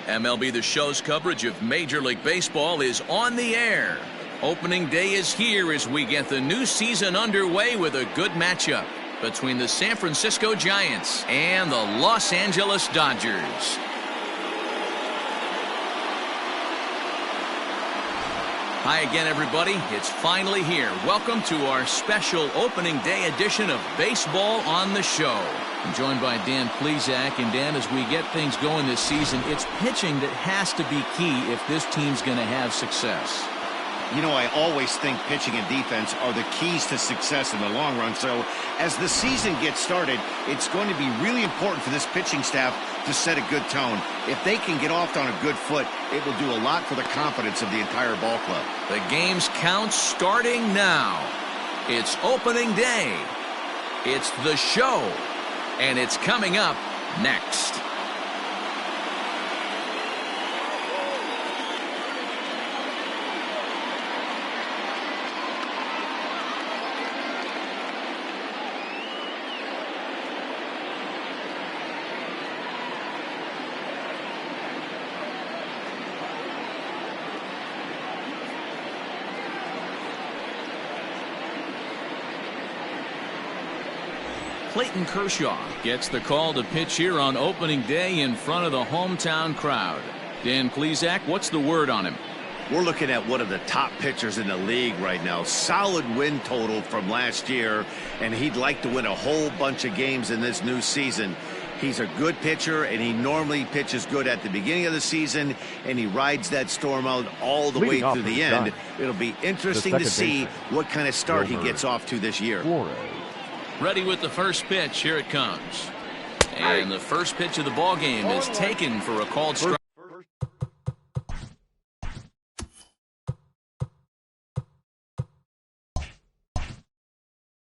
MLB The Show's coverage of Major League Baseball is on the air. Opening day is here as we get the new season underway with a good matchup between the San Francisco Giants and the Los Angeles Dodgers. Hi again, everybody. It's finally here. Welcome to our special opening day edition of Baseball on the Show. I'm joined by Dan Plesac. And Dan, as we get things going this season, it's pitching that has to be key if this team's going to have success. You know, I always think pitching and defense are the keys to success in the long run. So as the season gets started, it's going to be really important for this pitching staff to set a good tone. If they can get off on a good foot, it will do a lot for the confidence of the entire ball club. The game's count starting now. It's opening day. It's the show. And it's coming up next. Clayton Kershaw gets the call to pitch here on opening day in front of the hometown crowd. Dan Plesac, what's the word on him? We're looking at one of the top pitchers in the league right now. Solid win total from last year, and he'd like to win a whole bunch of games in this new season. He's a good pitcher, and he normally pitches good at the beginning of the season, and he rides that storm out all the way to the end. It'll be interesting to see what kind of start he gets off to this year. Ready with the first pitch. Here it comes. And the first pitch of the ball game is taken for a called strike.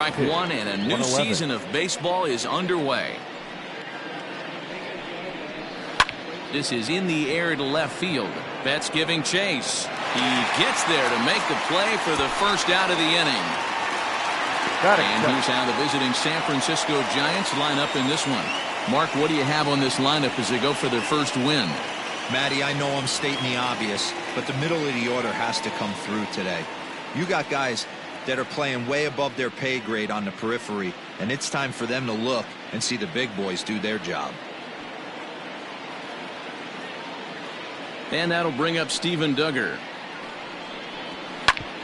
Strike one, and a new season of baseball is underway. This is in the air to left field. Betts giving chase. He gets there to make the play for the first out of the inning. And here's how the visiting San Francisco Giants line up in this one. Mark, what do you have on this lineup as they go for their first win? Matty, I know I'm stating the obvious, but the middle of the order has to come through today. You got guys that are playing way above their pay grade on the periphery, and it's time for them to look and see the big boys do their job. And that'll bring up Steven Duggar.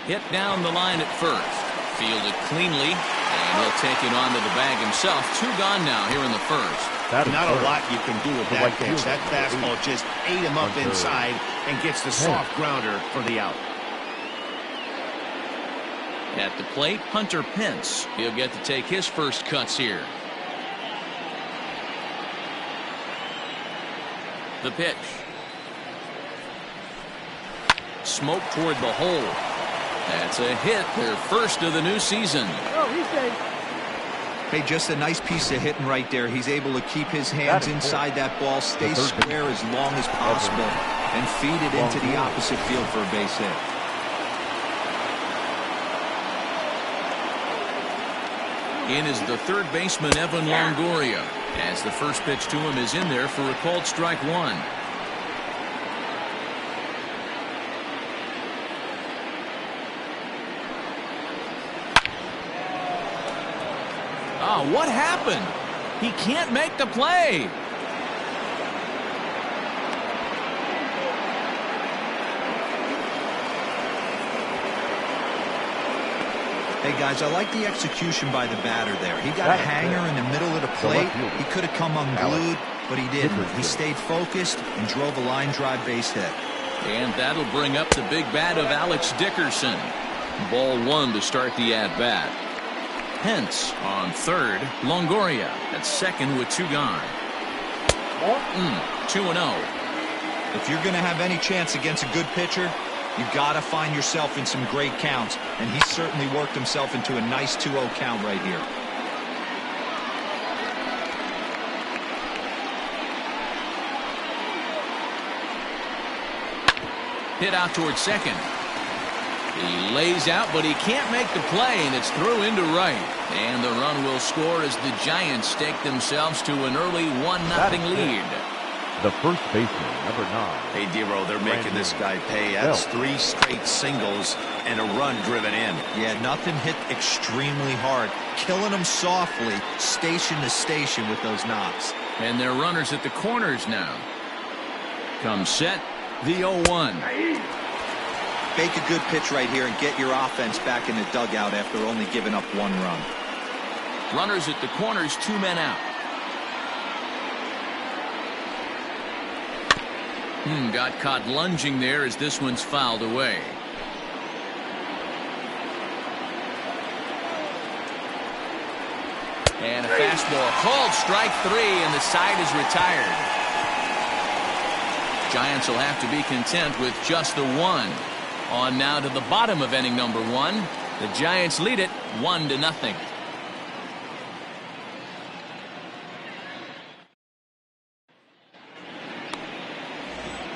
Hit down the line at first. Fielded cleanly, and he'll take it onto the bag himself. Two gone now here in the first. Not a lot you can do with that pitch. That fastball just ate him up inside and gets the soft grounder for the out. At the plate, Hunter Pence. He'll get to take his first cuts here. The pitch. Smoke toward the hole. That's a hit, their first of the new season. Hey, just a nice piece of hitting right there. He's able to keep his hands inside that ball, stay square as long as possible, and feed it into the opposite field for a base hit. In is the third baseman, Evan Longoria, as the first pitch to him is in there for a called strike one. Oh, what happened? He can't make the play. Hey, guys, I like the execution by the batter there. He got a hanger in the middle of the plate. He could have come unglued, but he didn't. He stayed focused and drove a line drive base hit. And that'll bring up the big bat of Alex Dickerson. Ball one to start the at-bat. Pence on third. Longoria at second with two gone. 2-0. If you're going to have any chance against a good pitcher, you've got to find yourself in some great counts, and he certainly worked himself into a nice 2-0 count right here. Hit out towards second. He lays out, but he can't make the play, and it's through into right. And the run will score as the Giants stake themselves to an early 1-0 lead. the first baseman, number 9. Hey, Dero, they're making this guy pay. That's 3 straight singles and a run driven in. Yeah, nothing hit extremely hard. Killing them softly, station to station with those knocks. And they're runners at the corners now. Comes set, the 0-1. Make a good pitch right here and get your offense back in the dugout after only giving up 1 run. Runners at the corners, 2 men out. Got caught lunging there as this one's fouled away. And a fastball called strike 3, and the side is retired. Giants will have to be content with just the 1. On now to the bottom of inning number 1. The Giants lead it 1-0.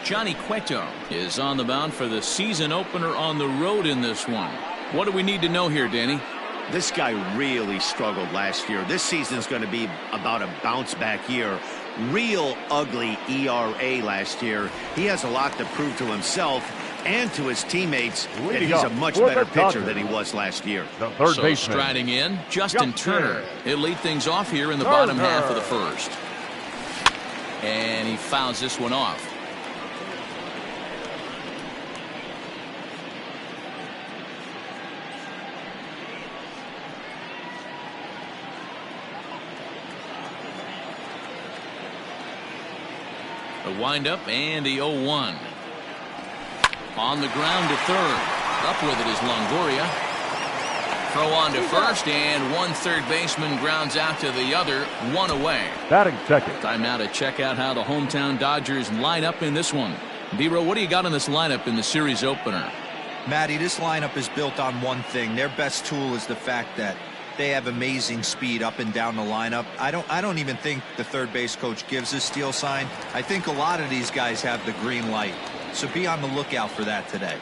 Johnny Cueto is on the mound for the season opener on the road in this one. What do we need to know here, Danny? This guy really struggled last year. This season's going to be about a bounce-back year. Real ugly ERA last year. He has a lot to prove to himself and to his teammates that he's a much better pitcher than he was last year. So striding in, Justin Turner. He'll lead things off here in the bottom half of the first. And he fouls this one off. The windup and the 0-1. On the ground to third. Up with it is Longoria. Throw on to first, and one third baseman grounds out to the other. 1 away. Batting second. Time now to check out how the hometown Dodgers line up in this one. Dero, what do you got in this lineup in the series opener? Matty, this lineup is built on one thing. Their best tool is the fact that they have amazing speed up and down the lineup. I don't even think the third base coach gives a steal sign. I think a lot of these guys have the green light. So be on the lookout for that today.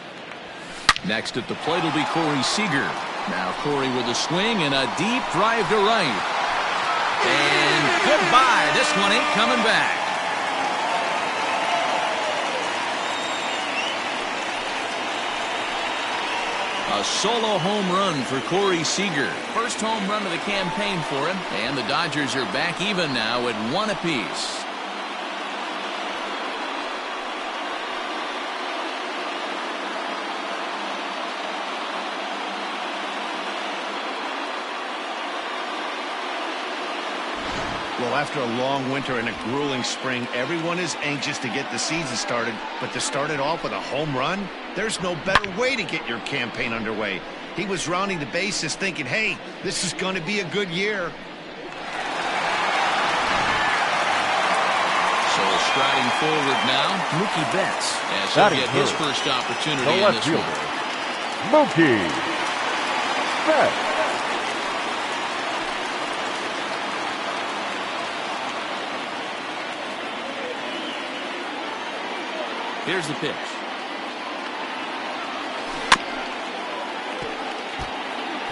Next at the plate will be Corey Seager. Now Corey with a swing and a deep drive to right. And goodbye. This one ain't coming back. A solo home run for Corey Seager. First home run of the campaign for him. And the Dodgers are back even now at 1 apiece. Well, after a long winter and a grueling spring, everyone is anxious to get the season started, but to start it off with a home run, there's no better way to get your campaign underway. He was rounding the bases thinking, hey, this is going to be a good year. So striding forward now, Mookie Betts, as he'll get his first opportunity in this one. Mookie Betts. Here's the pitch.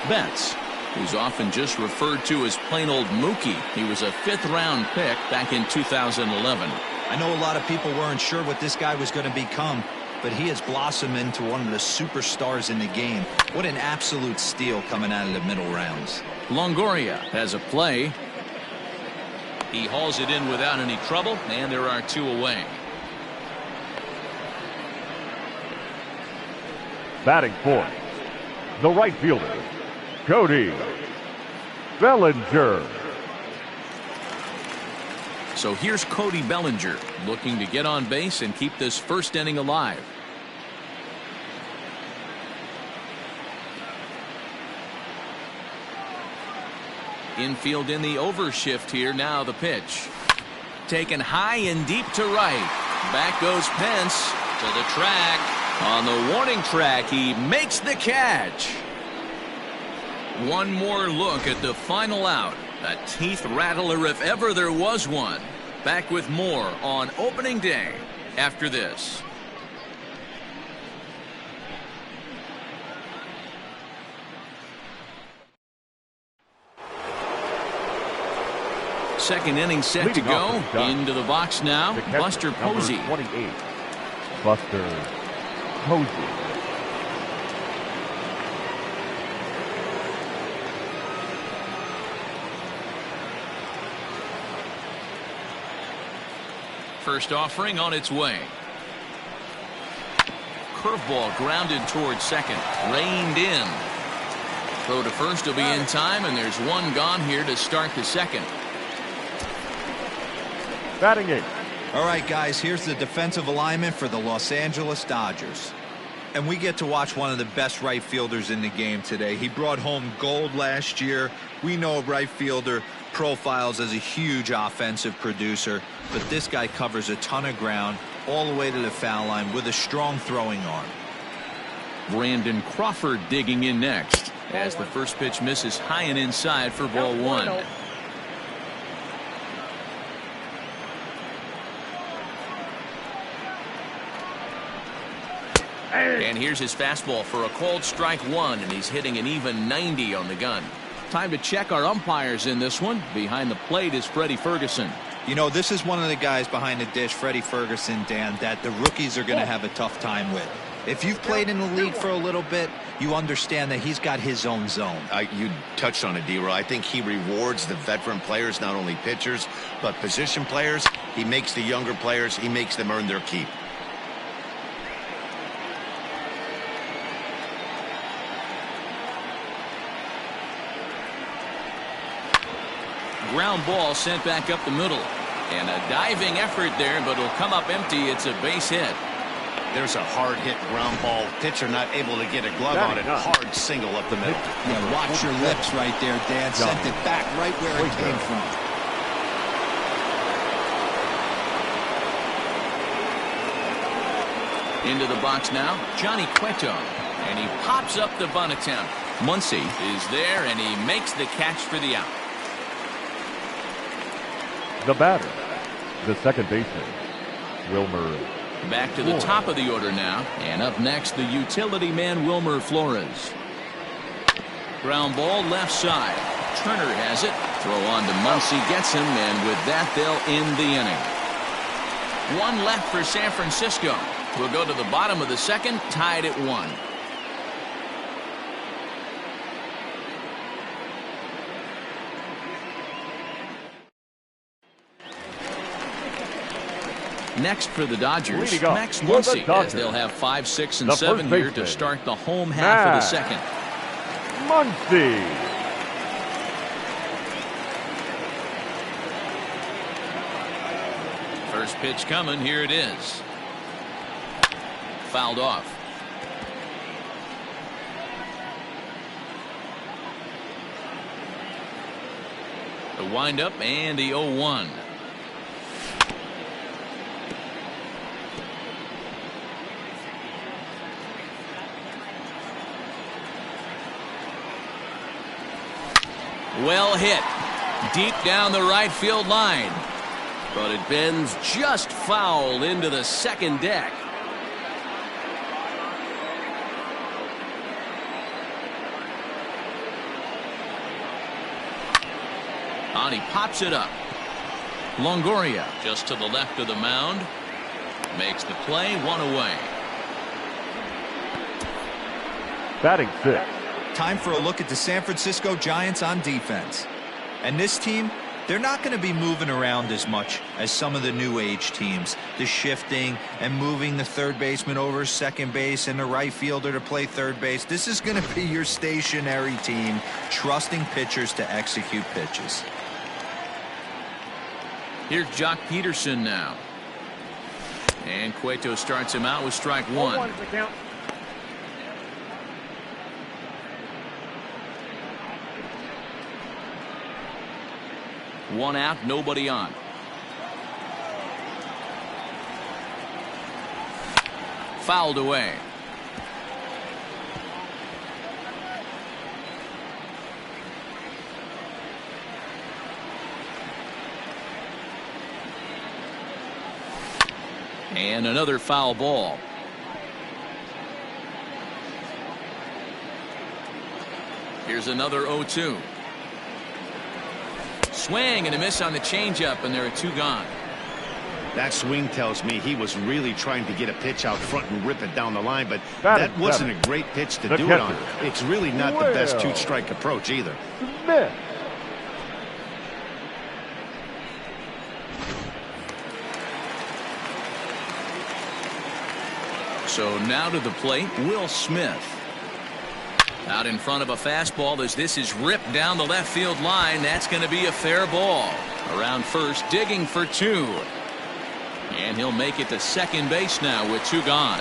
Betts, who's often just referred to as plain old Mookie. He was a 5th-round pick back in 2011. I know a lot of people weren't sure what this guy was going to become, but he has blossomed into one of the superstars in the game. What an absolute steal coming out of the middle rounds. Longoria has a play. He hauls it in without any trouble, and there are 2 away. Batting fourth, the right fielder, Cody Bellinger. So here's Cody Bellinger looking to get on base and keep this first inning alive. Infield in the overshift here. Now the pitch. Taken high and deep to right. Back goes Pence to the track. On the warning track, he makes the catch. One more look at the final out. A teeth rattler if ever there was one. Back with more on opening day after this. Second inning set to go. Into the box now, Buster Posey. 28, Buster Posey. First offering on its way. Curveball grounded towards second. Reined in. Throw to first will be in time, and there's one gone here to start the second. Batting eighth. All right, guys, here's the defensive alignment for the Los Angeles Dodgers. And we get to watch one of the best right fielders in the game today. He brought home gold last year. We know a right fielder profiles as a huge offensive producer, but this guy covers a ton of ground all the way to the foul line with a strong throwing arm. Brandon Crawford digging in next as the first pitch misses high and inside for ball one. And here's his fastball for a called strike one, and he's hitting an even 90 on the gun. Time to check our umpires in this one. Behind the plate is Freddie Ferguson. You know, this is one of the guys behind the dish, Freddie Ferguson, Dan, that the rookies are going to have a tough time with. If you've played in the league for a little bit, you understand that he's got his own zone. You touched on it, D-Roy. I think he rewards the veteran players, not only pitchers, but position players. He makes the younger players, he makes them earn their keep. Ground ball sent back up the middle. And a diving effort there, but it'll come up empty. It's a base hit. There's a hard hit ground ball. Pitcher not able to get a glove on it. Hard single up the middle. Yeah, watch your lips right there, Dan. Sent it back right where it came from. Into the box now, Johnny Cueto. And he pops up the bunt attempt. Muncy is there, and he makes the catch for the out. The batter, the second baseman, Wilmer. Back to the top of the order now, and up next the utility man Wilmer Flores. Ground ball left side. Turner has it. Throw on to Muncy, gets him, and with that they'll end the inning. One left for San Francisco. We'll go to the bottom of the second, tied at 1. Next for the Dodgers, Max Muncy, as they'll have 5, 6, and 7 here to start the home half of the second. Muncy. First pitch coming, here it is. Fouled off. The windup and the 0-1. Well hit. Deep down the right field line. But it bends just foul into the second deck. On he pops it up. Longoria just to the left of the mound. Makes the play, 1 away. Batting 6. Time for a look at the San Francisco Giants on defense. And this team, they're not going to be moving around as much as some of the new age teams. The shifting and moving the third baseman over second base and the right fielder to play third base. This is going to be your stationary team, trusting pitchers to execute pitches. Here's Jock Peterson now. And Cueto starts him out with strike 1. One out, nobody on. Fouled away. And another foul ball. Here's another 0-2. Swing and a miss on the changeup, and there are 2 gone. That swing tells me he was really trying to get a pitch out front and rip it down the line, but that wasn't a great pitch to do it on. It's really not the best 2-strike approach either. Smith. So now to the plate, Will Smith. Out in front of a fastball as this is ripped down the left field line. That's going to be a fair ball. Around first, digging for 2. And he'll make it to second base now with 2 gone.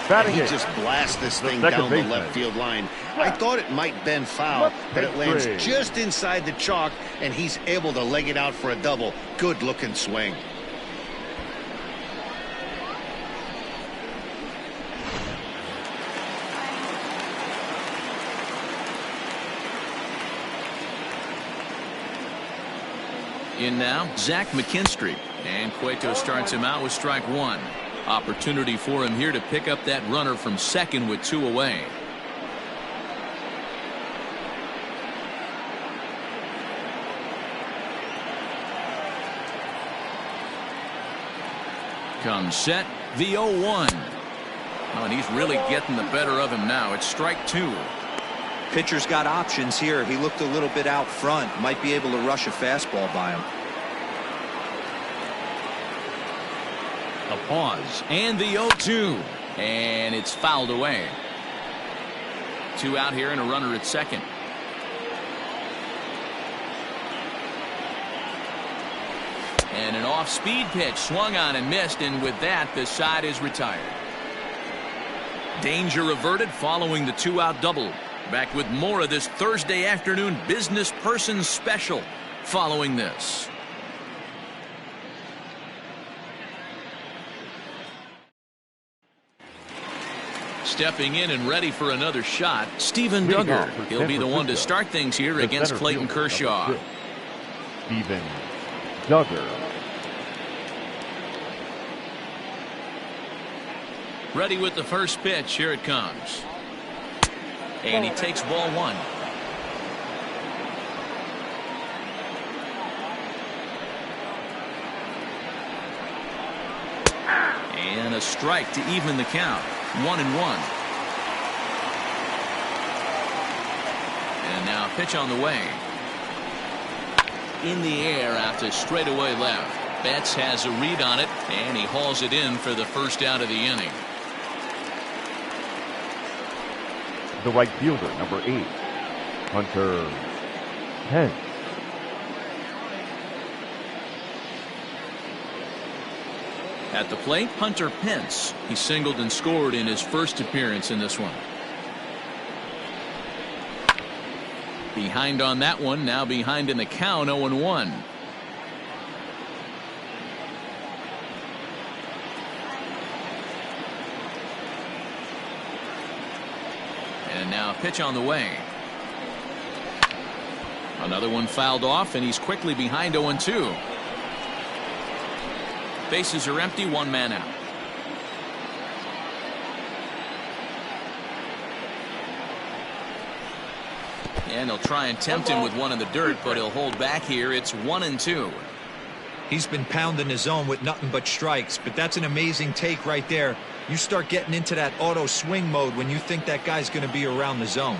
And he just blasts this thing down the left field line. I thought it might bend foul, but it lands just inside the chalk, and he's able to leg it out for a double. Good looking swing. In now, Zach McKinstry. And Cueto starts him out with strike 1. Opportunity for him here to pick up that runner from second with 2 away. Comes set, the 0-1. Oh, and he's really getting the better of him now. It's strike 2. Pitcher's got options here. He looked a little bit out front. Might be able to rush a fastball by him. A pause and the 0-2, and it's fouled away. 2 out here and a runner at second. And an off-speed pitch swung on and missed, and with that the side is retired. Danger averted following the 2-out double. Back with more of this Thursday afternoon business person special following this. Stepping in and ready for another shot, Steven Duggar. He'll be the one to start things here against Clayton Kershaw. Steven Duggar. Ready with the first pitch. Here it comes. And he takes ball 1. And a strike to even the count. 1-1. And now a pitch on the way. In the air out to straightaway left. Betts has a read on it, and he hauls it in for the first out of the inning. The right fielder, number 8, Hunter Pence. At the plate, Hunter Pence. He singled and scored in his first appearance in this one. Behind on that one, now behind in the count, 0-1. And now a pitch on the way. Another one fouled off, and he's quickly behind 0-2. Bases are empty, 1 man out. And he'll try and tempt him with one in the dirt, but he'll hold back here. It's 1-2. He's been pounding his zone with nothing but strikes, but that's an amazing take right there. You start getting into that auto swing mode when you think that guy's going to be around the zone.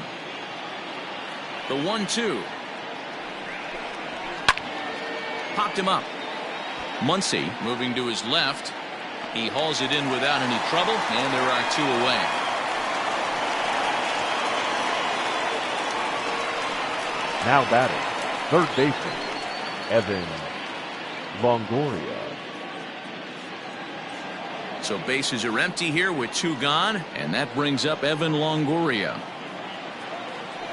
The 1-2. Popped him up. Muncy moving to his left. He hauls it in without any trouble, and there are 2 away. Now batting, third baseman, Evan Longoria. So bases are empty here with 2 gone, and that brings up Evan Longoria.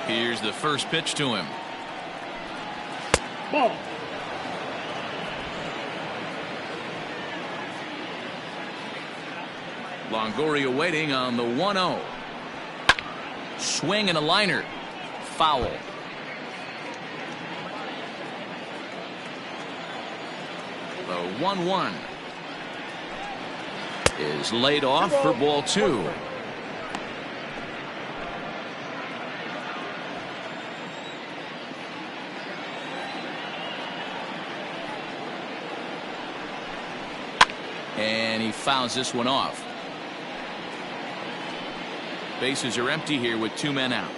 Here's the first pitch to him. Ball. Longoria waiting on the 1-0. Swing and a liner. Foul. The 1-1 is laid off for ball 2. he fouls this one off. Bases are empty here with 2 men out.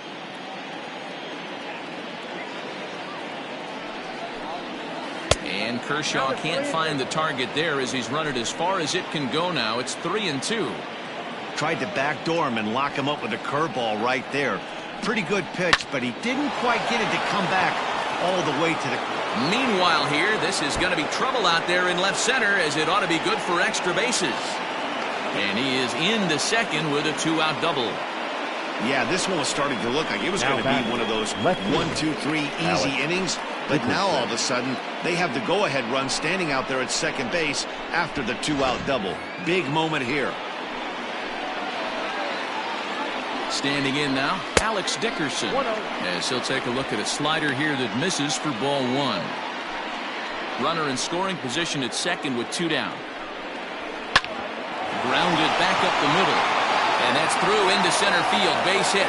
And Kershaw can't find the target there as he's run it as far as it can go now. It's 3-2. Tried to backdoor him and lock him up with a curveball right there. Pretty good pitch, but he didn't quite get it to come back all the way to the... Meanwhile here, this is going to be trouble out there in left center, as it ought to be good for extra bases. And he is into second with a 2-out double. Yeah, this one was starting to look like it was going to be one of those 1, 2, 3 easy innings. But now all of a sudden, they have the go-ahead run standing out there at second base after the 2-out double. Big moment here. Standing in now, Alex Dickerson, as he'll take a look at a slider here that misses for ball 1. Runner in scoring position at second with 2 down. Grounded back up the middle, and that's through into center field, base hit.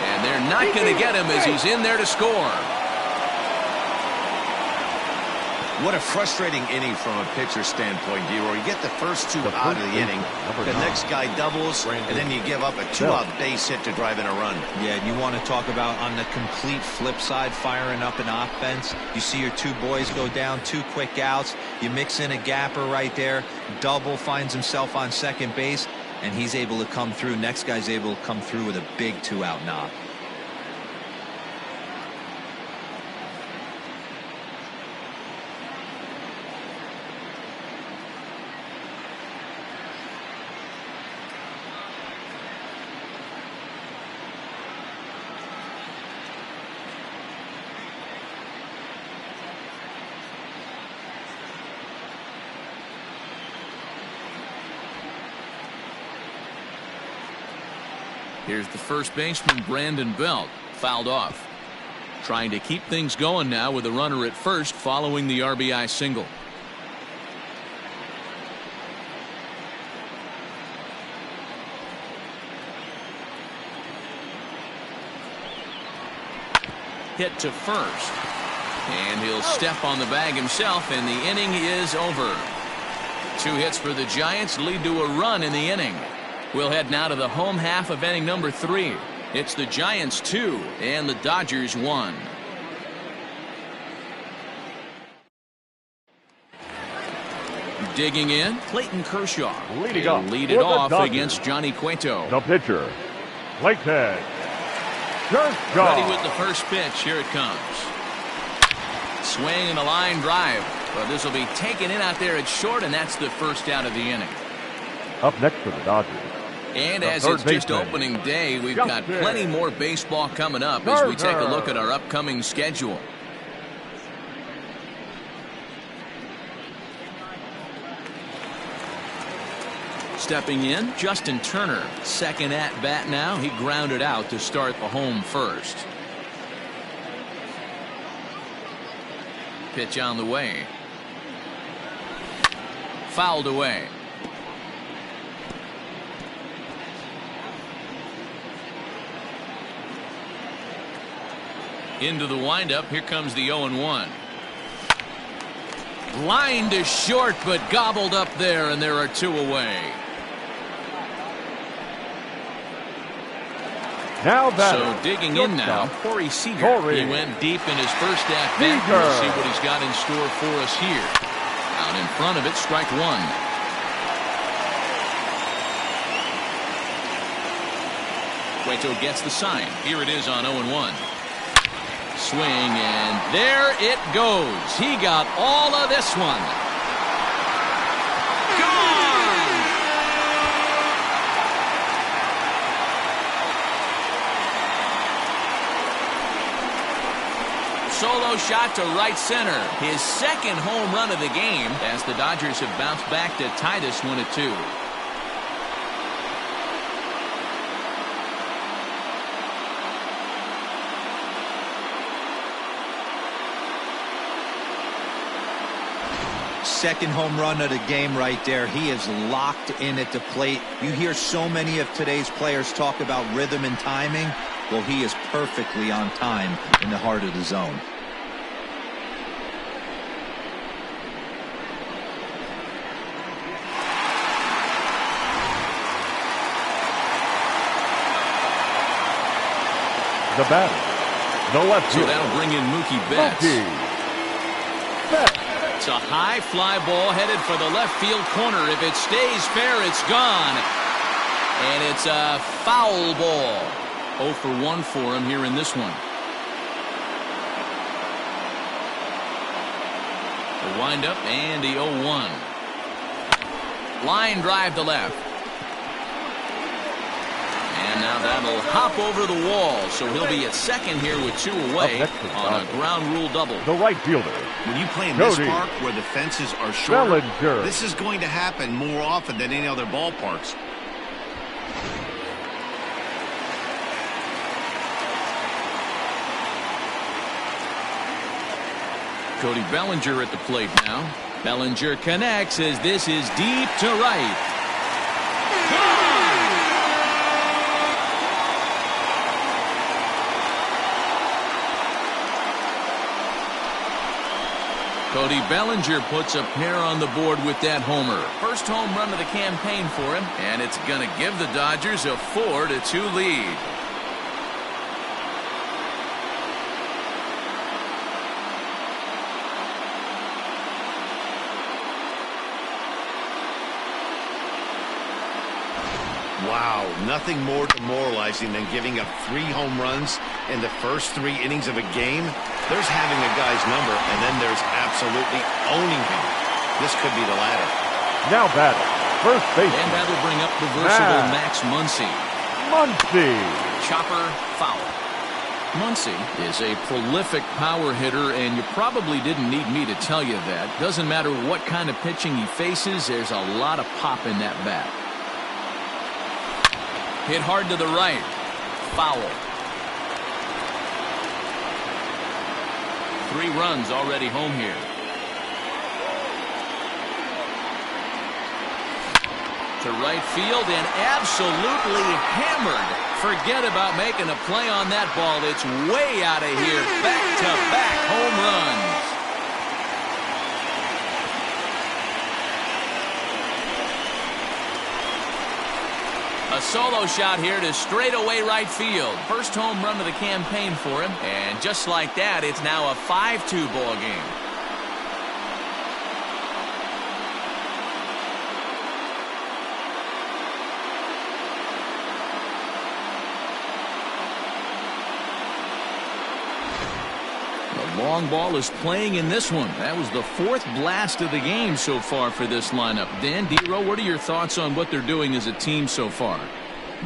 And they're not going to get him as he's in there to score. What a frustrating inning from a pitcher standpoint, D-Roy. You get the first 2 out of the inning. The next guy doubles, and then you give up a 2-out base hit to drive in a run. Yeah, and you want to talk about on the complete flip side, firing up an offense. You see your 2 boys go down, 2 quick outs. You mix in a gapper right there. Double finds himself on second base, and he's able to come through. Next guy's able to come through with a big 2-out knock. Here's the first baseman, Brandon Belt, fouled off. Trying to keep things going now with a runner at first following the RBI single. Hit to first. And he'll step on the bag himself, and the inning is over. 2 hits for the Giants lead to a run in the inning. We'll head now to the home half of inning number 3. It's the Giants 2 and the Dodgers 1. Digging in, Clayton Kershaw. Lead it off against Johnny Cueto. The pitcher, Clayton Kershaw. Ready with the first pitch. Here it comes. Swing and a line drive. Well, this will be taken in out there at short, and that's the first out of the inning. Up next for the Dodgers. And as it's just opening day, we've got plenty more baseball coming up as we take a look at our upcoming schedule. Stepping in, Justin Turner, second at bat now. He grounded out to start the home first. Pitch on the way. Fouled away. Into the windup. Here comes the 0-1. Line to short, but gobbled up there, and there are 2 away. Now so digging in now, Corey Seager. He went deep in his first at bat. We'll see what he's got in store for us here. Out in front of it, strike 1. Cueto gets the sign. Here it is on 0-1. Swing, and there it goes. He got all of this one. Gone! Solo shot to right center. His second home run of the game as the Dodgers have bounced back to tie this one at 2. Second home run of the game right there. He is locked in at the plate. You hear so many of today's players talk about rhythm and timing. Well, he is perfectly on time in the heart of the zone. The batter, the left So fielder. that'll bring in Mookie Betts. Mookie Betts. It's a high fly ball headed for the left field corner. If it stays fair, it's gone. And it's a foul ball. 0 for 1 for him here in this one. The windup and the 0-1. Line drive to left. And now that'll hop over the wall. So he'll be at second here with 2 away on a ground rule double. The right fielder. When you play in this Cody park where the fences are short, Bellinger. this is going to happen more often than any other ballparks. Cody Bellinger at the plate now. Bellinger connects as this is deep to right. Cody Bellinger puts a pair on the board with that homer. First home run of the campaign for him, and it's going to give the Dodgers a 4-2 lead. Wow, nothing more demoralizing than giving up 3 home runs in the first 3 innings of a game. There's having a guy's number, and then there's absolutely owning him. This could be the latter. Now batting, first base. And that'll bring up the versatile Max Muncy. Muncy. Chopper foul. Muncy is a prolific power hitter, and you probably didn't need me to tell you that. Doesn't matter what kind of pitching he faces, there's a lot of pop in that bat. Hit hard to the right. Foul. 3 runs already home here. To right field and absolutely hammered. Forget about making a play on that ball. It's way out of here. Back-to-back home runs. A solo shot here to straightaway right field. First home run of the campaign for him. And just like that, it's now a 5-2 ball game. The long ball is playing in this one. That was the 4th blast of the game so far for this lineup. Dan, Dero, what are your thoughts on what they're doing as a team so far?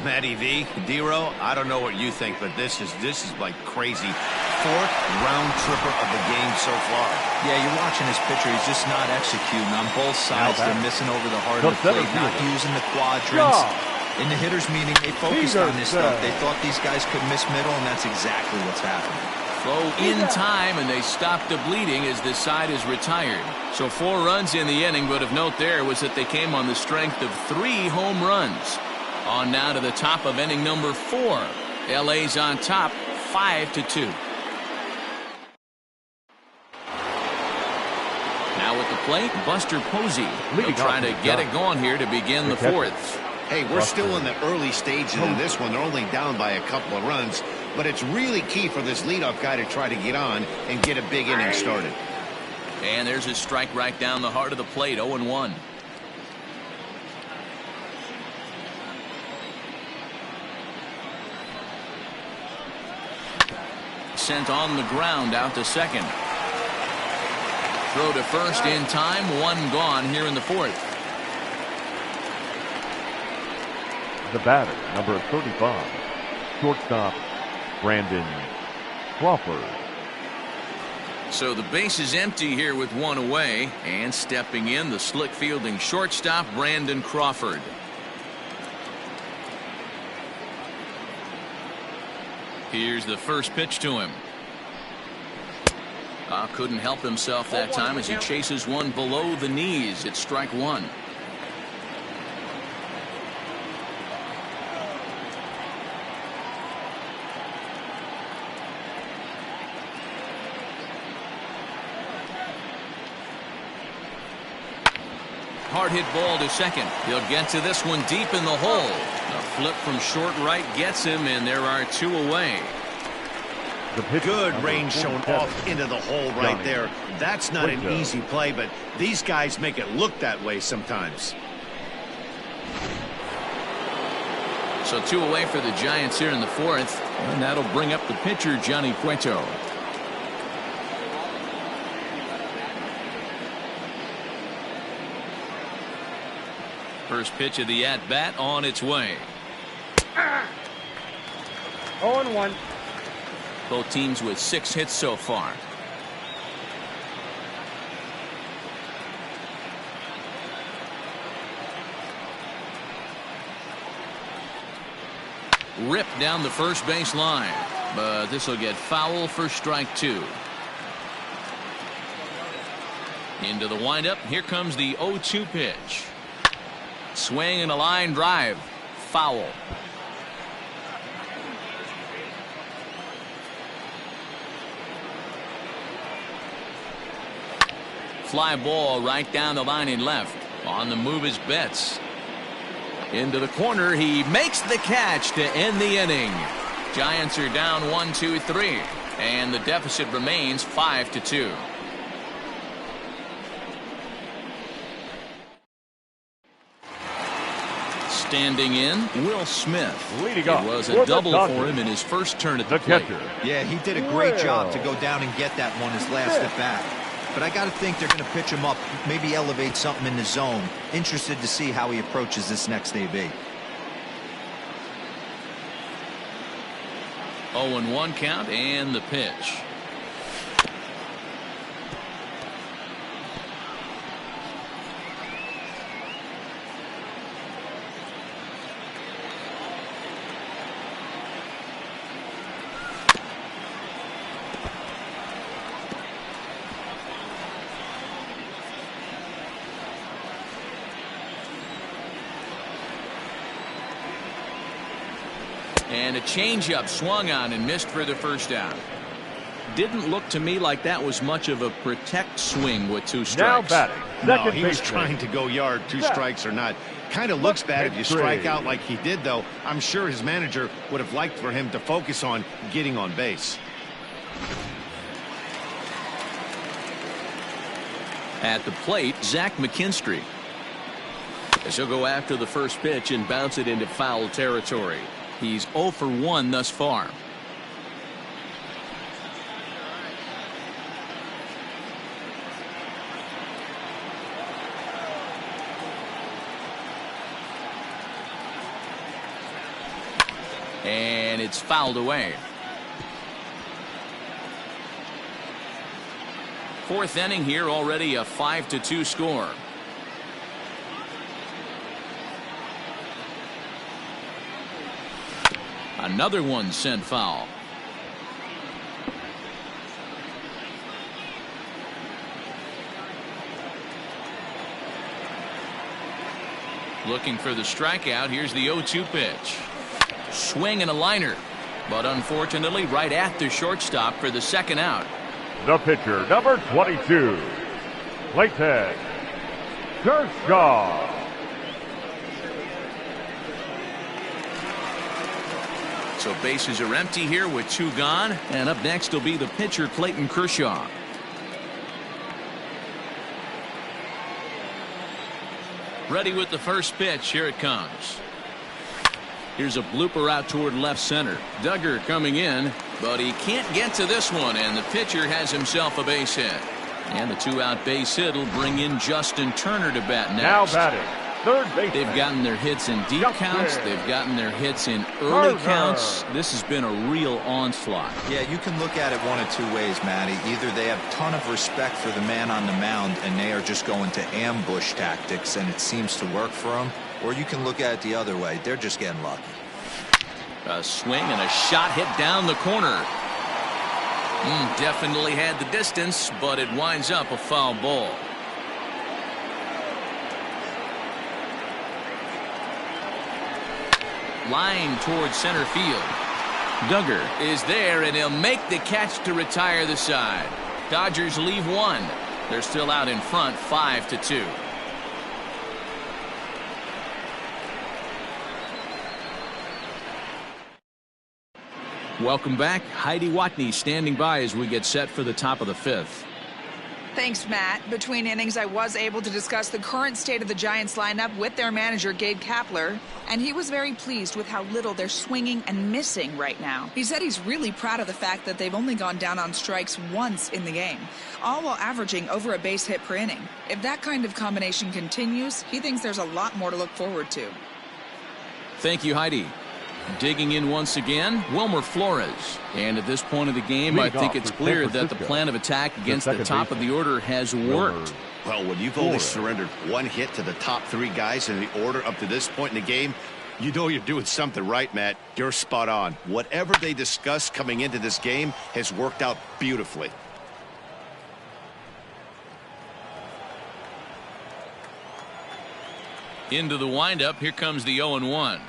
Matty V, Dero, I don't know what you think, but this is like crazy. 4th round tripper of the game so far. Yeah, you're watching this pitcher. He's just not executing on both sides. They're missing over the heart of the plate, not using the quadrants. In the hitters' meeting, they focused on this stuff. They thought these guys could miss middle, and that's exactly what's happening. Throw in time, and they stopped the bleeding as this side is retired. So 4 runs in the inning, but of note there was that they came on the strength of 3 home runs. On now to the top of inning number 4. LA's on top, 5-2. Now at the plate, Buster Posey. He'll try to get it going here to begin the 4th. Hey, we're still in the early stages of this one. They're only down by a couple of runs, but it's really key for this leadoff guy to try to get on and get a big inning started. And there's his strike right down the heart of the plate, 0-1. Sent on the ground out to second. Throw to first in time, 1 gone here in the 4th. The batter, number 35, shortstop, Brandon Crawford. So the base is empty here with 1 away, and stepping in, the slick fielding shortstop, Brandon Crawford. Here's the first pitch to him. Couldn't help himself that time as he chases one below the knees. It's strike 1. Hard hit ball to second. He'll get to this one deep in the hole. A flip from short right gets him, and there are 2 away. Good range shown off into the hole right there. That's not an easy play, but these guys make it look that way sometimes. So 2 away for the Giants here in the 4th, and that'll bring up the pitcher, Johnny Cueto. First pitch of the at-bat on its way. 0-1. Both teams with 6 hits so far. Ripped down the first base line, but this will get foul for strike 2. Into the windup. Here comes the 0-2 pitch. Swing and a line drive. Foul. Fly ball right down the line in left. On the move is Betts. Into the corner. He makes the catch to end the inning. Giants are down 1-2-3, and the deficit remains 5-2. Standing in, Will Smith. Leading it up was for a double the for him in his first turn at the The plate. catcher. Yeah, he did a great job to go down and get that one his last at bat. But I got to think they're going to pitch him up, maybe elevate something in the zone. Interested to see how he approaches this next AB. 0-1 count and the pitch. And a changeup swung on and missed for the first down. Didn't look to me like that was much of a protect swing with 2 strikes. Now batting. No, he was trying to go yard, 2 strikes or not. Kind of looks bad if you strike out like he did, though. I'm sure his manager would have liked for him to focus on getting on base. At the plate, Zach McKinstry. As he'll go after the first pitch and bounce it into foul territory. He's 0 for 1 thus far. And it's fouled away. 4th inning here, already a 5-2 score. Another one sent foul. Looking for the strikeout. Here's the 0-2 pitch. Swing and a liner, but unfortunately right at the shortstop for the second out. The pitcher, number 22, Clayton Kershaw. So bases are empty here with 2 gone, and up next will be the pitcher, Clayton Kershaw. Ready with the first pitch. Here it comes. Here's a blooper out toward left center. Duggar coming in, but he can't get to this one, and the pitcher has himself a base hit. And the 2-out base hit will bring in Justin Turner to bat next. Now batting, third base. They've gotten their hits in deep counts. They've gotten their hits in early Turner. counts. This has been a real onslaught. Yeah, you can look at it one of 2 ways, Matty. Either they have a ton of respect for the man on the mound and they are just going to ambush tactics and it seems to work for them, or you can look at it the other way. They're just getting lucky. A swing and a shot hit down the corner. Definitely had the distance, but it winds up a foul ball. Line towards center field. Duggar is there, and he'll make the catch to retire the side. Dodgers leave 1. They're still out in front, 5-2. Welcome back. Heidi Watney standing by as we get set for the top of the 5th. Thanks, Matt. Between innings, I was able to discuss the current state of the Giants lineup with their manager, Gabe Kapler, and he was very pleased with how little they're swinging and missing right now. He said he's really proud of the fact that they've only gone down on strikes once in the game, all while averaging over a base hit per inning. If that kind of combination continues, he thinks there's a lot more to look forward to. Thank you, Heidi. Digging in once again, Wilmer Flores. And at this point of the game, I think it's clear that the plan of attack against the top of the order has worked. Well, when you've only surrendered one hit to the top 3 guys in the order up to this point in the game, you know you're doing something right, Matt. You're spot on. Whatever they discussed coming into this game has worked out beautifully. Into the windup, here comes the 0-1.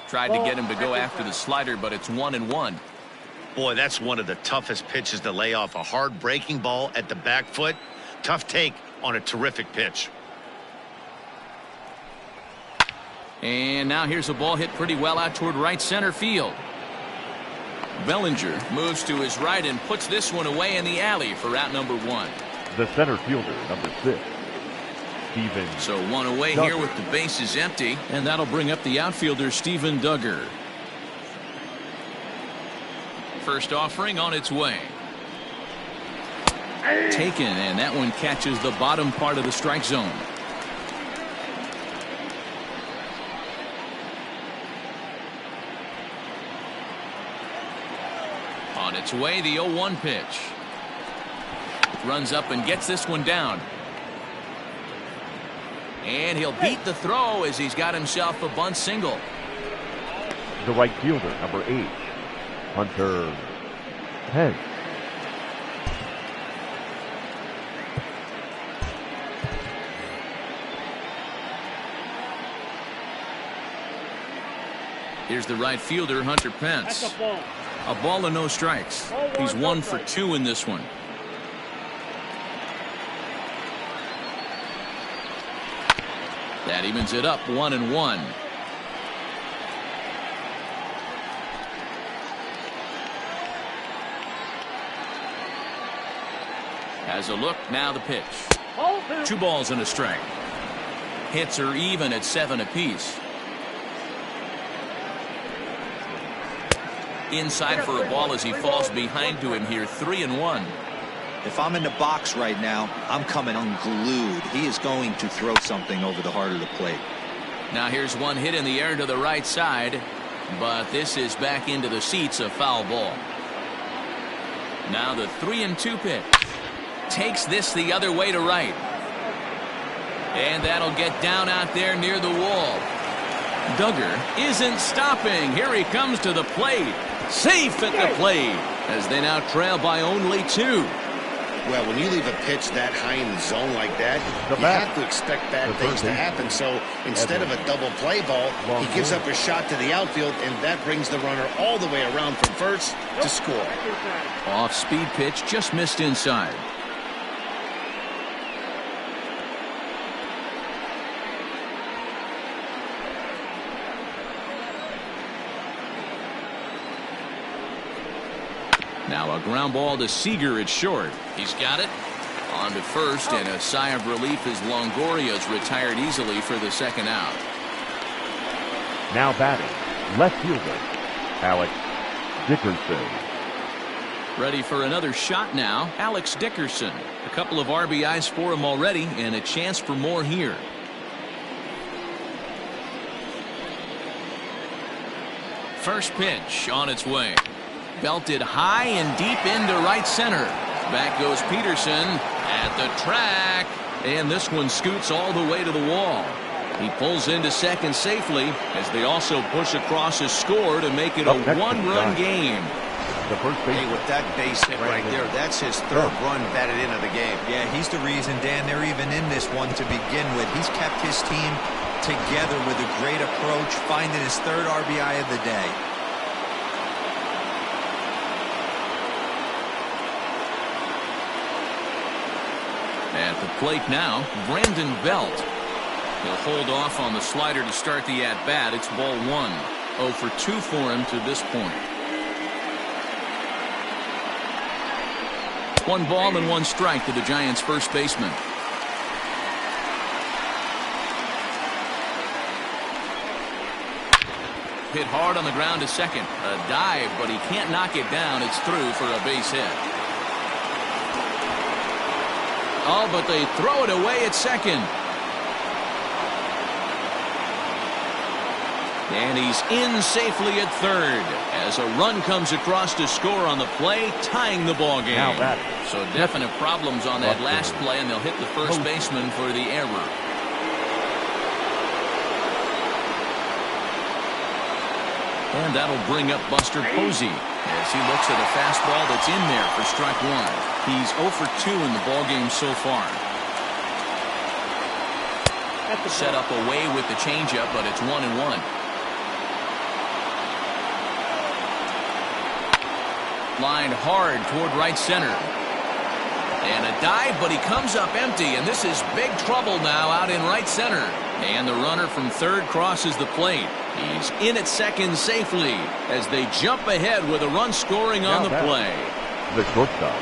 Tried to get him to go after the slider, but it's 1-1. Boy, that's one of the toughest pitches to lay off. A hard breaking ball at the back foot. Tough take on a terrific pitch. And now here's a ball hit pretty well out toward right center field. Bellinger moves to his right and puts this one away in the alley for out number 1. The center fielder, number 6. So one away Duggar. here with the bases empty, and that'll bring up the outfielder Steven Duggar. First offering on its way. Taken, and that one catches the bottom part of the strike zone. On its way, the 0-1 pitch. Runs up and gets this one down. And he'll beat the throw as he's got himself a bunt single. The right fielder, number 8, Hunter Pence. Here's the right fielder, Hunter Pence. That's a ball. A ball and no strikes. He's 1 for 2 in this one. That evens it up 1-1. Has a look, now the pitch. 2 balls and a strike. Hits are even at 7 apiece. Inside for a ball as he falls behind to him here, 3-1. If I'm in the box right now, I'm coming unglued. He is going to throw something over the heart of the plate. Now here's one hit in the air to the right side, but this is back into the seats, a foul ball. Now the 3-2 pitch. Takes this the other way to right. And that'll get down out there near the wall. Duggar isn't stopping. Here he comes to the plate. Safe at the plate as they now trail by only 2. Well, when you leave a pitch that high in the zone like that, you have to expect bad things to happen. So instead of a double play ball, he gives up a shot to the outfield, and that brings the runner all the way around from first to score. Off-speed pitch, just missed inside. Now a ground ball to Seager at short. He's got it. On to first, and a sigh of relief as Longoria's retired easily for the second out. Now batting, left fielder, Alex Dickerson. Ready for another shot now, Alex Dickerson. A couple of RBIs for him already, and a chance for more here. First pitch on its way. Belted high and deep into right center. Back goes Peterson at the track. And this one scoots all the way to the wall. He pulls into second safely as they also push across his score to make it a one-run game. The first base. Hey, with that base hit right there, that's his 3rd run batted into the game. Yeah, he's the reason, Dan, they're even in this one to begin with. He's kept his team together with a great approach, finding his 3rd RBI of the day. At the plate now, Brandon Belt. He'll hold off on the slider to start the at-bat. It's ball 1. 0 for 2 for him to this point. 1 ball and 1 strike to the Giants' first baseman. Hit hard on the ground to second. A dive, but he can't knock it down. It's through for a base hit. Oh, but they throw it away at second. And he's in safely at third as a run comes across to score on the play, tying the ball game. So definite problems on that last play, and they'll hit the first baseman for the error. And that'll bring up Buster Posey as he looks at a fastball that's in there for strike 1. He's 0 for 2 in the ballgame so far. Set up away with the changeup, but it's 1-1. Lined hard toward right center. And a dive, but he comes up empty, and this is big trouble now out in right center. And the runner from third crosses the plate. He's in at second safely as they jump ahead with a run scoring on the play. The shortstop.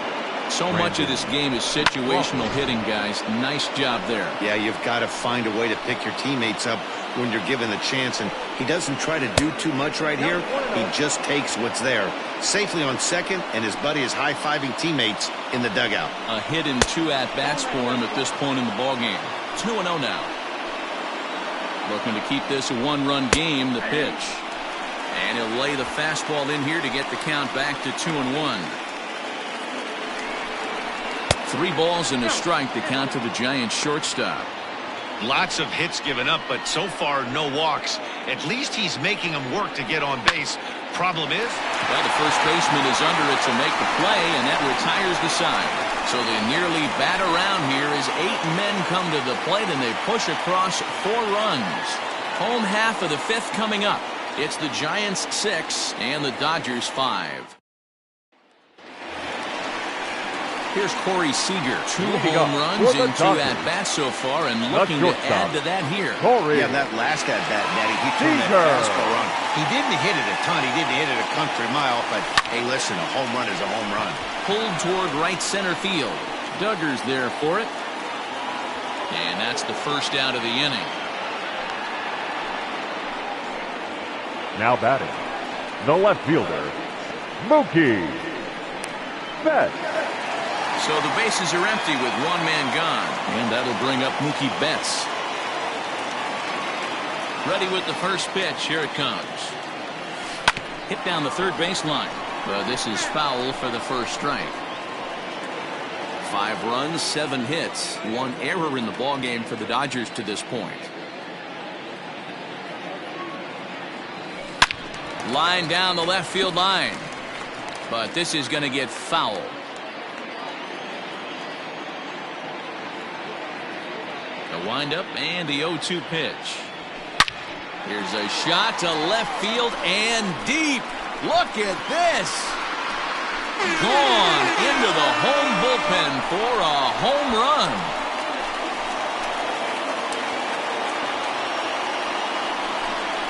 So much of this game is situational hitting, guys. Nice job there. Yeah, you've got to find a way to pick your teammates up when you're given the chance, and he doesn't try to do too much right here. He just takes what's there. Safely on second, and his buddy is high-fiving teammates in the dugout. A hit in 2 at-bats for him at this point in the ballgame. 2-0 now. Looking to keep this a 1-run game, the pitch. And he'll lay the fastball in here to get the count back to 2-1. 3 balls and a strike to count to the Giants shortstop. Lots of hits given up, but so far no walks. At least he's making them work to get on base. Problem is, well, the first baseman is under it to make the play, and that retires the side. So they nearly bat around here as 8 men come to the plate, and they push across 4 runs. Home half of the 5th coming up. It's the Giants 6 and the Dodgers 5. Here's Corey Seager. 2 home runs in 2 at-bats so far, and looking to add to that here. Yeah, that last at-bat, Natty, he turned that fastball on. He didn't hit it a ton. He didn't hit it a country mile, but hey, listen, a home run is a home run. Pulled toward right center field. Duggar's there for it. And that's the first out of the inning. Now batting, the left fielder, Mookie Betts. So the bases are empty with 1 man gone. And that'll bring up Mookie Betts. Ready with the first pitch. Here it comes. Hit down the third baseline. But this is foul for the first strike. 5 runs, 7 hits. 1 error in the ballgame for the Dodgers to this point. Line down the left field line. But this is going to get foul. The windup and the 0-2 pitch. Here's a shot to left field and deep. Look at this. Gone into the home bullpen for a home run.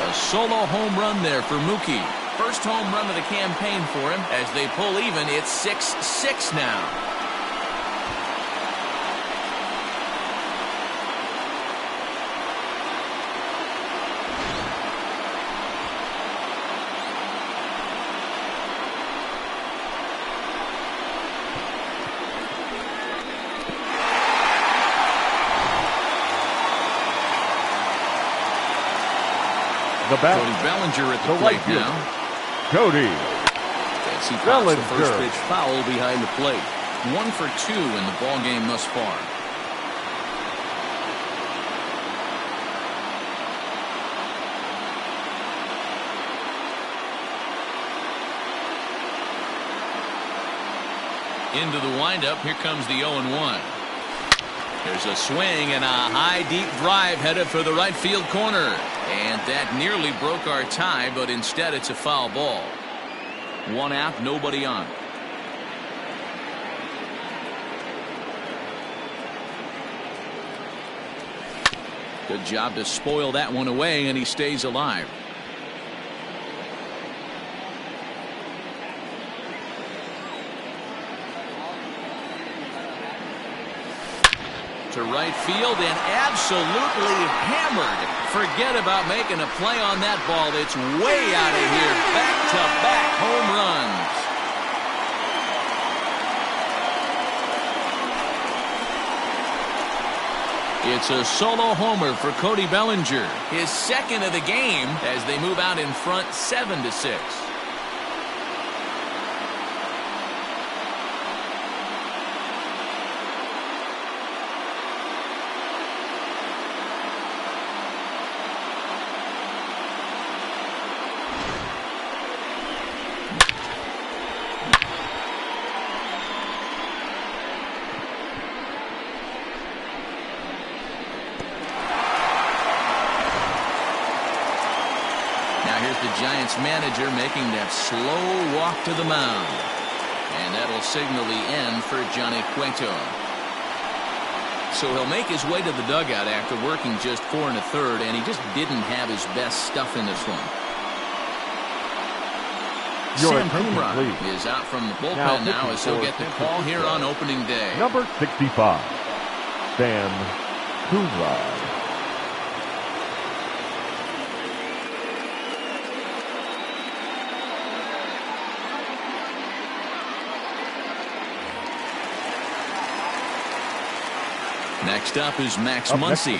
A solo home run there for Mookie. First home run of the campaign for him. As they pull even, it's 6-6 now. The bat, Cody Bellinger at the plate now. Cody As he pops the first pitch foul behind the plate. 1 for 2 in the ball game thus far. Into the windup. Here comes the 0-1. There's a swing and a high deep drive headed for the right field corner. And that nearly broke our tie, but instead it's a foul ball. 1 out, nobody on. Good job to spoil that one away, and he stays alive. to right field and absolutely hammered. Forget about making a play on that ball. It's way out of here. Back-to-back home runs. It's a solo homer for Cody Bellinger. His second of the game as they move out in front 7-6. Giants manager making that slow walk to the mound. And that'll signal the end for Johnny Cueto. So he'll make his way to the dugout after working just 4 1/3, and he just didn't have his best stuff in this one. Sam Coonrod is out from the bullpen now as he'll get the call here on opening day. Number 65, Sam Coonrod. Next up is Max Muncy.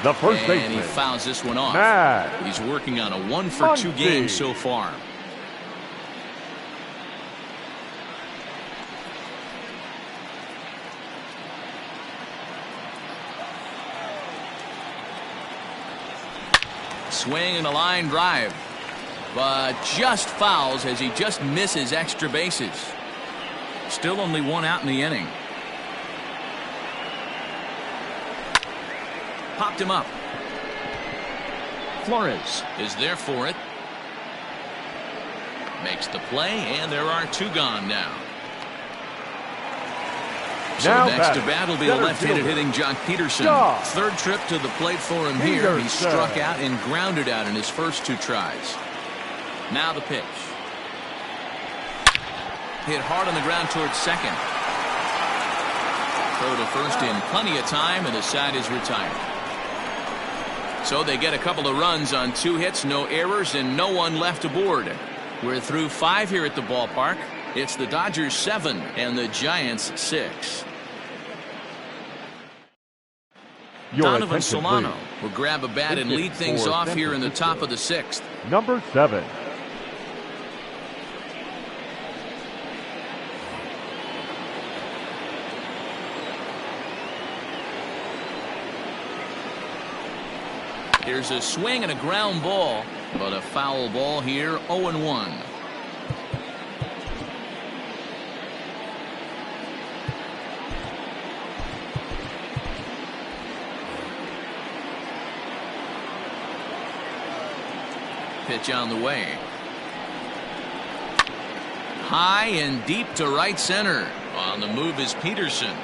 The first baseman. And he fouls this one off. Max He's working on a 1-for-2 game so far. Swing and a line drive. But just fouls as he just misses extra bases. Still only 1 out in the inning. Popped him up. Flores is there for it. Makes the play, and there are 2 gone now. So next to bat will be a left-handed hitting Jock Peterson. Third trip to the plate for him here. He struck out and grounded out in his first 2 tries. Now the pitch. Hit hard on the ground towards second. Throw to first in plenty of time, and the side is retired. So they get a couple of runs on 2 hits, no errors, and no one left aboard. We're through 5 here at the ballpark. It's the Dodgers 7 and the Giants 6. Donovan Solano will grab a bat and lead things off here in the top of the 6th. Number 7. Here's a swing and a ground ball, but a foul ball here, 0-1. Pitch on the way. High and deep to right center. On the move is Peterson.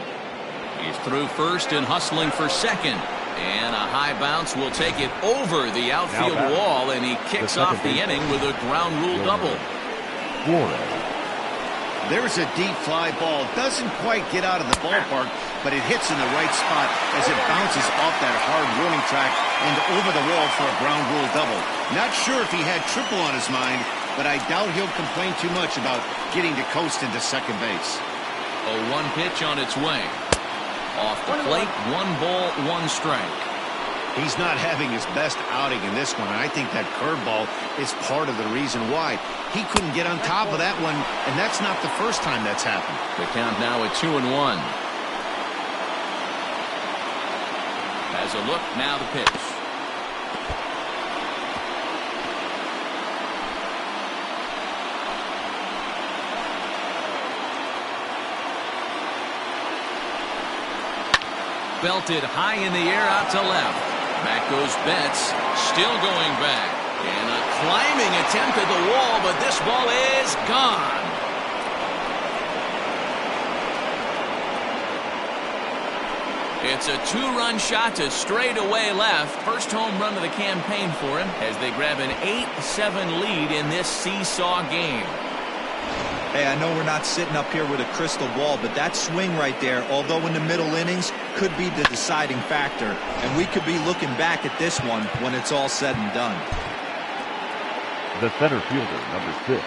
He's through first and hustling for second. And a high bounce will take it over the outfield wall, and he kicks off the inning with a ground rule double. There's a deep fly ball. Doesn't quite get out of the ballpark, but it hits in the right spot as it bounces off that hard warning track and over the wall for a ground rule double. Not sure if he had triple on his mind, but I doubt he'll complain too much about getting to coast into second base. A 1 pitch on its way. Off the plate, 1 ball, 1 strike. He's not having his best outing in this one, and I think that curveball is part of the reason why. He couldn't get on top of that one, and that's not the first time that's happened. The count now at 2-1. Has a look, now the pitch. Belted high in the air out to left. Back goes Betts, still going back. And a climbing attempt at the wall, but this ball is gone. It's a 2-run shot to straightaway left. First home run of the campaign for him as they grab an 8-7 lead in this seesaw game. Hey, I know we're not sitting up here with a crystal ball, but that swing right there, although in the middle innings, could be the deciding factor. And we could be looking back at this one when it's all said and done. The center fielder, number 6.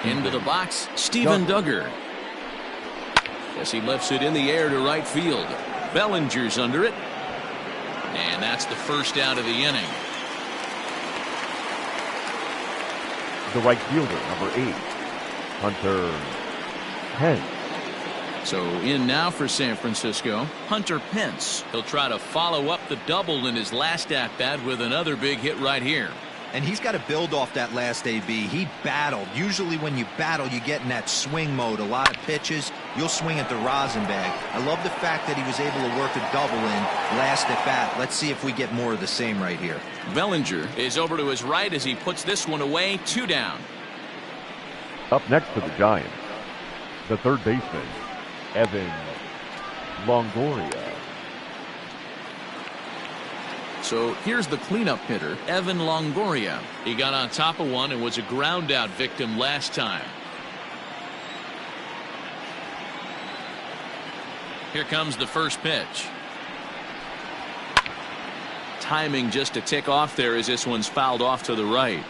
Into the box, Steven Duggar. As he lifts it in the air to right field. Bellinger's under it. And that's the first out of the inning. The right fielder, number 8. Hunter Pence. So in now for San Francisco, Hunter Pence. He'll try to follow up the double in his last at-bat with another big hit right here. And he's got to build off that last AB. He battled. Usually when you battle, you get in that swing mode. A lot of pitches, you'll swing at the rosin bag. I love the fact that he was able to work a double in last at bat. Let's see if we get more of the same right here. Bellinger is over to his right as he puts this one away. 2 down. Up next for the Giants, the third baseman, Evan Longoria. So here's the cleanup hitter, Evan Longoria. He got on top of one and was a ground out victim last time. Here comes the first pitch. Timing just a tick off there as this one's fouled off to the right.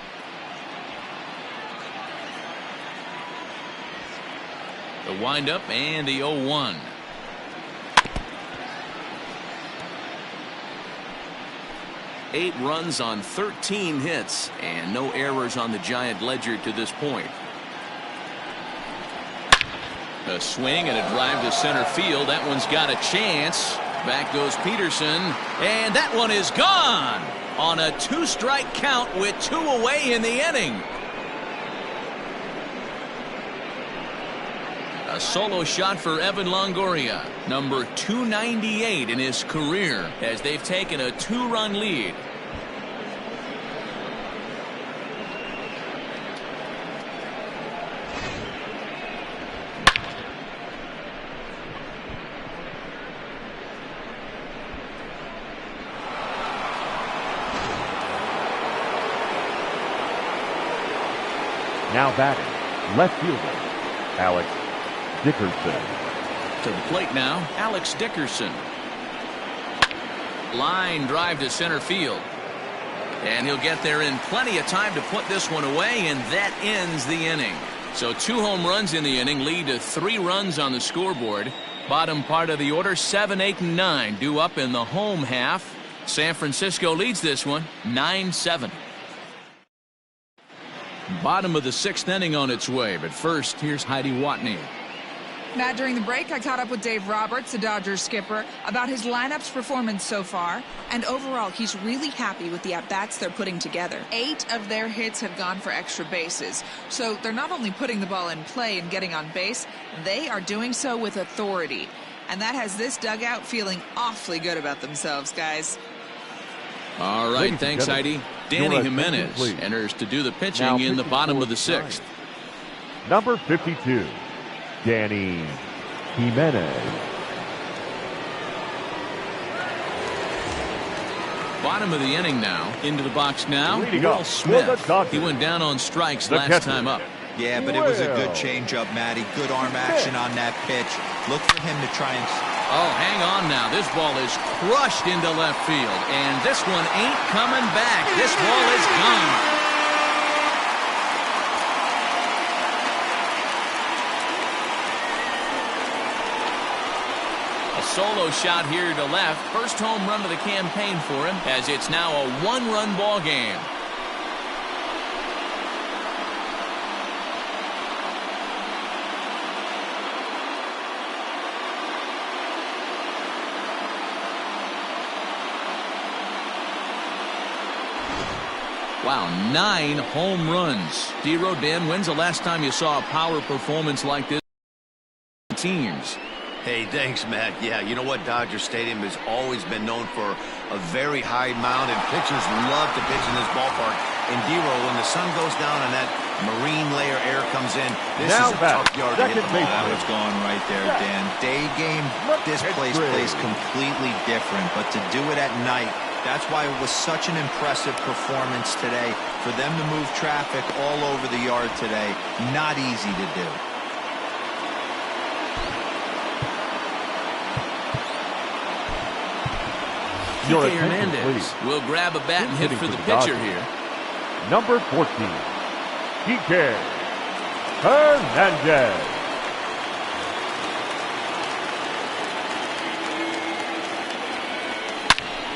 The windup and the 0-1. Eight runs on 13 hits and no errors on the Giant ledger to this point. A swing and a drive to center field. That one's got a chance. Back goes Peterson, and that one is gone on a 2-strike count with 2 away in the inning. A solo shot for Evan Longoria, number 298 in his career, as they've taken a 2-run lead. Now batting, left fielder, Alex Dickerson. To the plate now, Alex Dickerson. Line drive to center field. And he'll get there in plenty of time to put this one away, and that ends the inning. So 2 home runs in the inning lead to 3 runs on the scoreboard. Bottom part of the order, 7, 8, and 9 due up in the home half. San Francisco leads this one 9-7. Bottom of the 6th inning on its way, but first here's Heidi Watney. Matt, during the break, I caught up with Dave Roberts, the Dodgers skipper, about his lineup's performance so far. And overall, he's really happy with the at-bats they're putting together. 8 of their hits have gone for extra bases. So they're not only putting the ball in play and getting on base, they are doing so with authority. And that has this dugout feeling awfully good about themselves, guys. All right, thanks, Heidi. Danny Jimenez enters to do the pitching in the bottom of the 6th. Number 52. Danny Jimenez. Bottom of the inning now. Into the box now. Leading Will up Smith. for the Dodgers, He went down on strikes the last catcher. time up. Yeah, but it was a good changeup, Matty. Good arm action on that pitch. Look for him to try and... Oh, hang on now. This ball is crushed into left field. And this one ain't coming back. This ball is gone. A solo shot here to left. First home run of the campaign for him, as it's now a 1-run ball game. Wow, 9 home runs. D-Row, Dan, when's the last time you saw a power performance like this? Teams. Hey, thanks, Matt. Yeah, you know what? Dodger Stadium has always been known for a very high mound, and pitchers love to pitch in this ballpark. And D-Row, when the sun goes down and that marine layer air comes in, this is a tough yard to hit the ball. That was gone right there, Dan. Day game, this place plays completely different, but to do it at night, that's why it was such an impressive performance today. For them to move traffic all over the yard today, not easy to do. Kike Hernandez will grab a bat and hit for the pitcher here. Number 14, Kike Hernandez.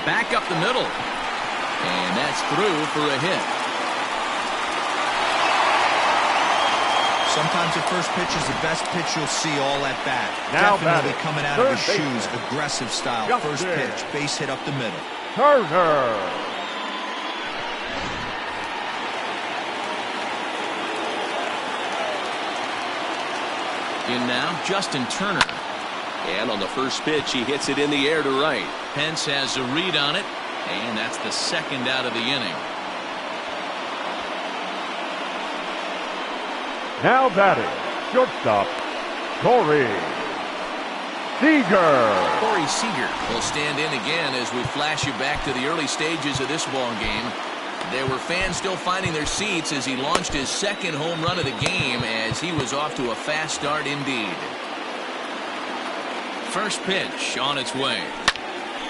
Back up the middle. And that's through for a hit. Sometimes the first pitch is the best pitch you'll see all at bat. Now Definitely batting, coming out of his third shoes. baseman. Aggressive style. Justin First pitch. Base hit up the middle. Turner. In now, Justin Turner. And on the first pitch, he hits it in the air to right. Pence has a read on it, and that's the second out of the inning. Now batting, shortstop, Corey Seager. Corey Seager will stand in again as we flash you back to the early stages of this ball game. There were fans still finding their seats as he launched his second home run of the game as he was off to a fast start indeed. First pitch on its way.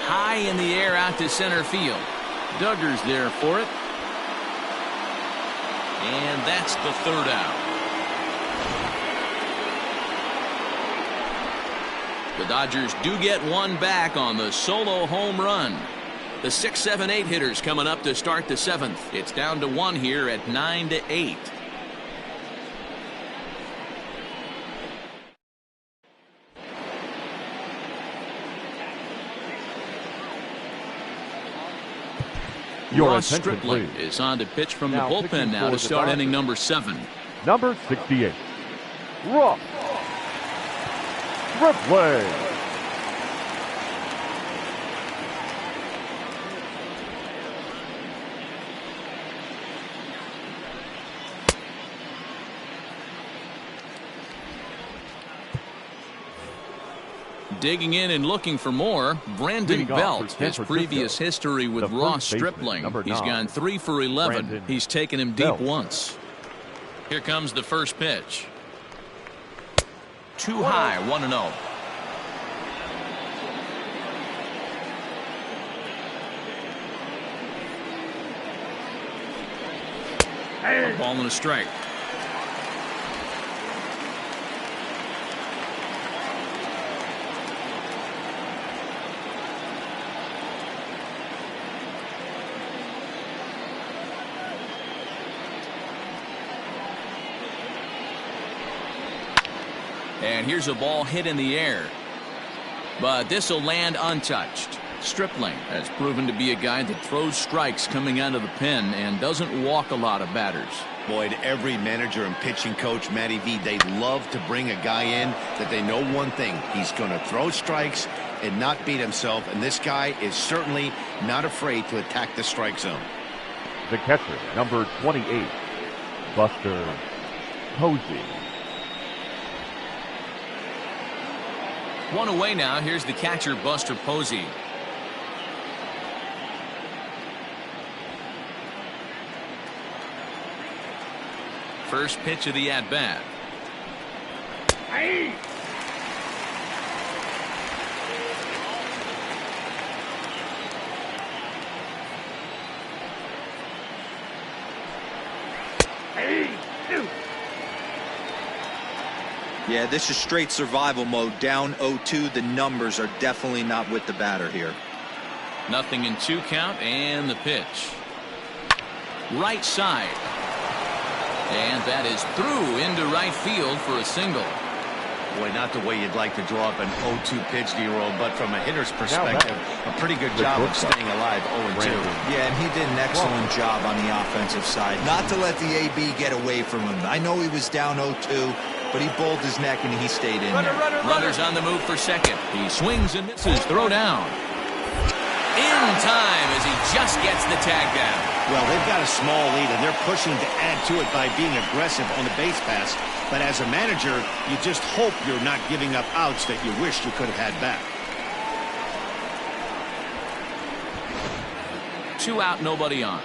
High in the air out to center field. Duggar's there for it. And that's the third out. The Dodgers do get one back on the solo home run. The 6, 7, 8 hitters coming up to start the seventh. It's down to one here at 9-8. Your Ross attention, Stripling please. is on to pitch from Now the pitching bullpen now for to the start inning Dodgers. number 7. Number 68, Ross Stripling. Digging in and looking for more, Brandon Leading off Belt. for San His Francisco, previous history with the Ross first baseman, Stripling. number He's 9, gone 3 for 11. Brandon He's taken him deep Belt. once. Here comes the first pitch. Too high, 1-0. A ball and a strike. And here's a ball hit in the air. But this will land untouched. Stripling has proven to be a guy that throws strikes coming out of the pen and doesn't walk a lot of batters. Boyd, every manager and pitching coach, Matty V, they love to bring a guy in that they know one thing. He's going to throw strikes and not beat himself. And this guy is certainly not afraid to attack the strike zone. The catcher, number 28, Buster Posey. One away now. Here's the catcher, Buster Posey. First pitch of the at-bat. Yeah, this is straight survival mode. Down 0-2. The numbers are definitely not with the batter here. Nothing in 2 count, and the pitch. Right side. And that is through into right field for a single. Boy, not the way you'd like to draw up an 0-2 pitch, D-roll, but from a hitter's perspective, a pretty good job of staying alive, 0-2. Yeah, and he did an excellent job on the offensive side. Not to let the AB get away from him. I know he was down 0-2, but he bowled his neck and he stayed in there. Runners on the move for second. He swings and misses. Throw down. In time as he just gets the tag down. Well, they've got a small lead, and they're pushing to add to it by being aggressive on the base pass. But as a manager, you just hope you're not giving up outs that you wish you could have had back. 2 out, nobody on.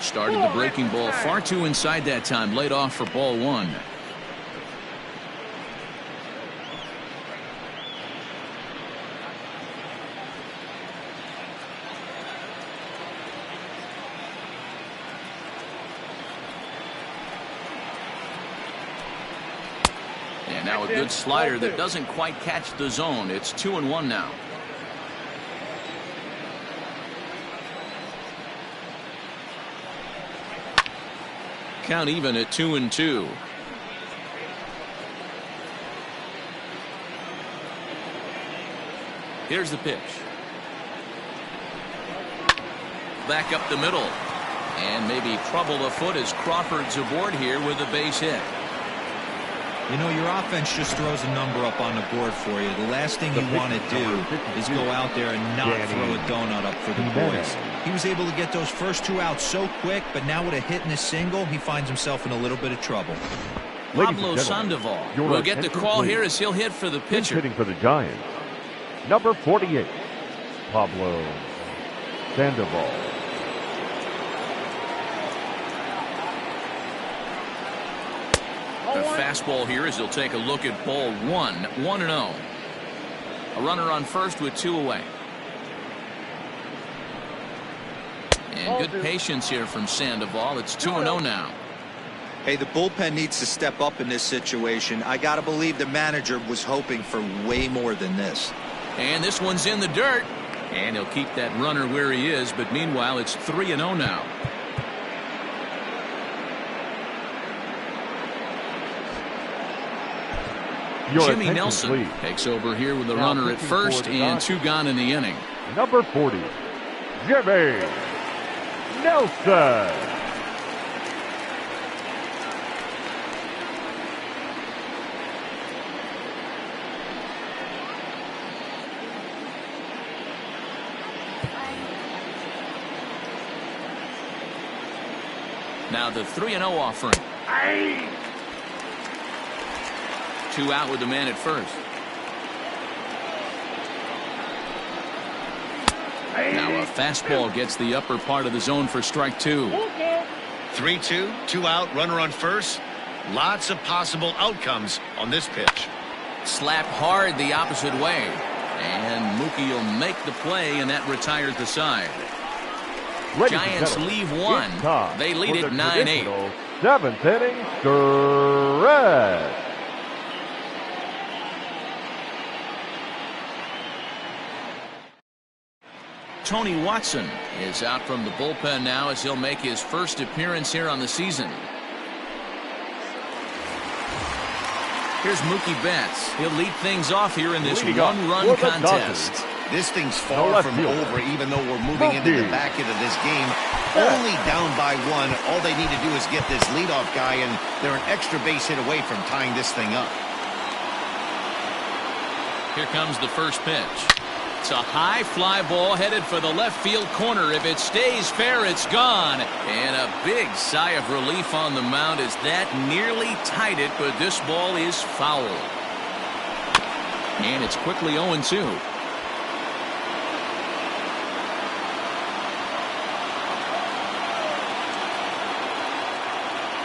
Started the breaking ball far too inside that time. Laid off for ball one. And now a good slider that doesn't quite catch the zone. It's 2-1 now. Count even at 2-2. Here's the pitch. Back up the middle. And maybe trouble afoot as Crawford's aboard here with a base hit. You know, your offense just throws a number up on the board for you. The last thing you want to do is go out there and not throw a donut up for the boys. He was able to get those first two outs so quick, but now with a hit and a single, he finds himself in a little bit of trouble. Pablo Sandoval will get the call here as he'll hit for the pitcher. Hitting for the Giants, number 48, Pablo Sandoval. A fastball here as he'll take a look at ball one. 1-0. A runner on first with two away. And good patience here from Sandoval. It's 2-0 now. Hey, the bullpen needs to step up in this situation. I got to believe the manager was hoping for way more than this. And this one's in the dirt. And he'll keep that runner where he is. But meanwhile, it's 3-0 now. Jimmy Nelson takes over here with the runner at first and two gone in the inning. Number 40, Jimmy Nelson. Now the 3-0 offering. Two out with the man at first. Now a fastball gets the upper part of the zone for strike two. 3-2, two out, runner on first. Lots of possible outcomes on this pitch. Slapped hard the opposite way. And Mookie will make the play, and that retires the side. Giants leave one. They lead it 9-8. 7th inning stretch. Tony Watson is out from the bullpen now as he'll make his first appearance here on the season. Here's Mookie Betts. He'll lead things off here in this one-run contest. This thing's far from over, even though we're moving into the back end of this game. Only down by one. All they need to do is get this leadoff guy, and they're an extra base hit away from tying this thing up. Here comes the first pitch. It's a high fly ball headed for the left field corner. If it stays fair, it's gone. And a big sigh of relief on the mound as that nearly tied it, but this ball is foul. And it's quickly 0-2.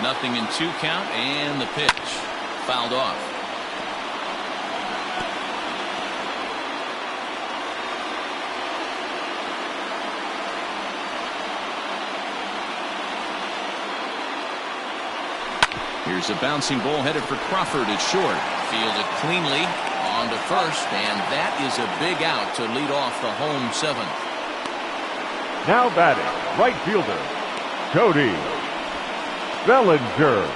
Nothing in two count, and the pitch fouled off. Here's a bouncing ball headed for Crawford at short. Fielded cleanly on to first, and that is a big out to lead off the home seventh. Now batting, right fielder, Cody Bellinger.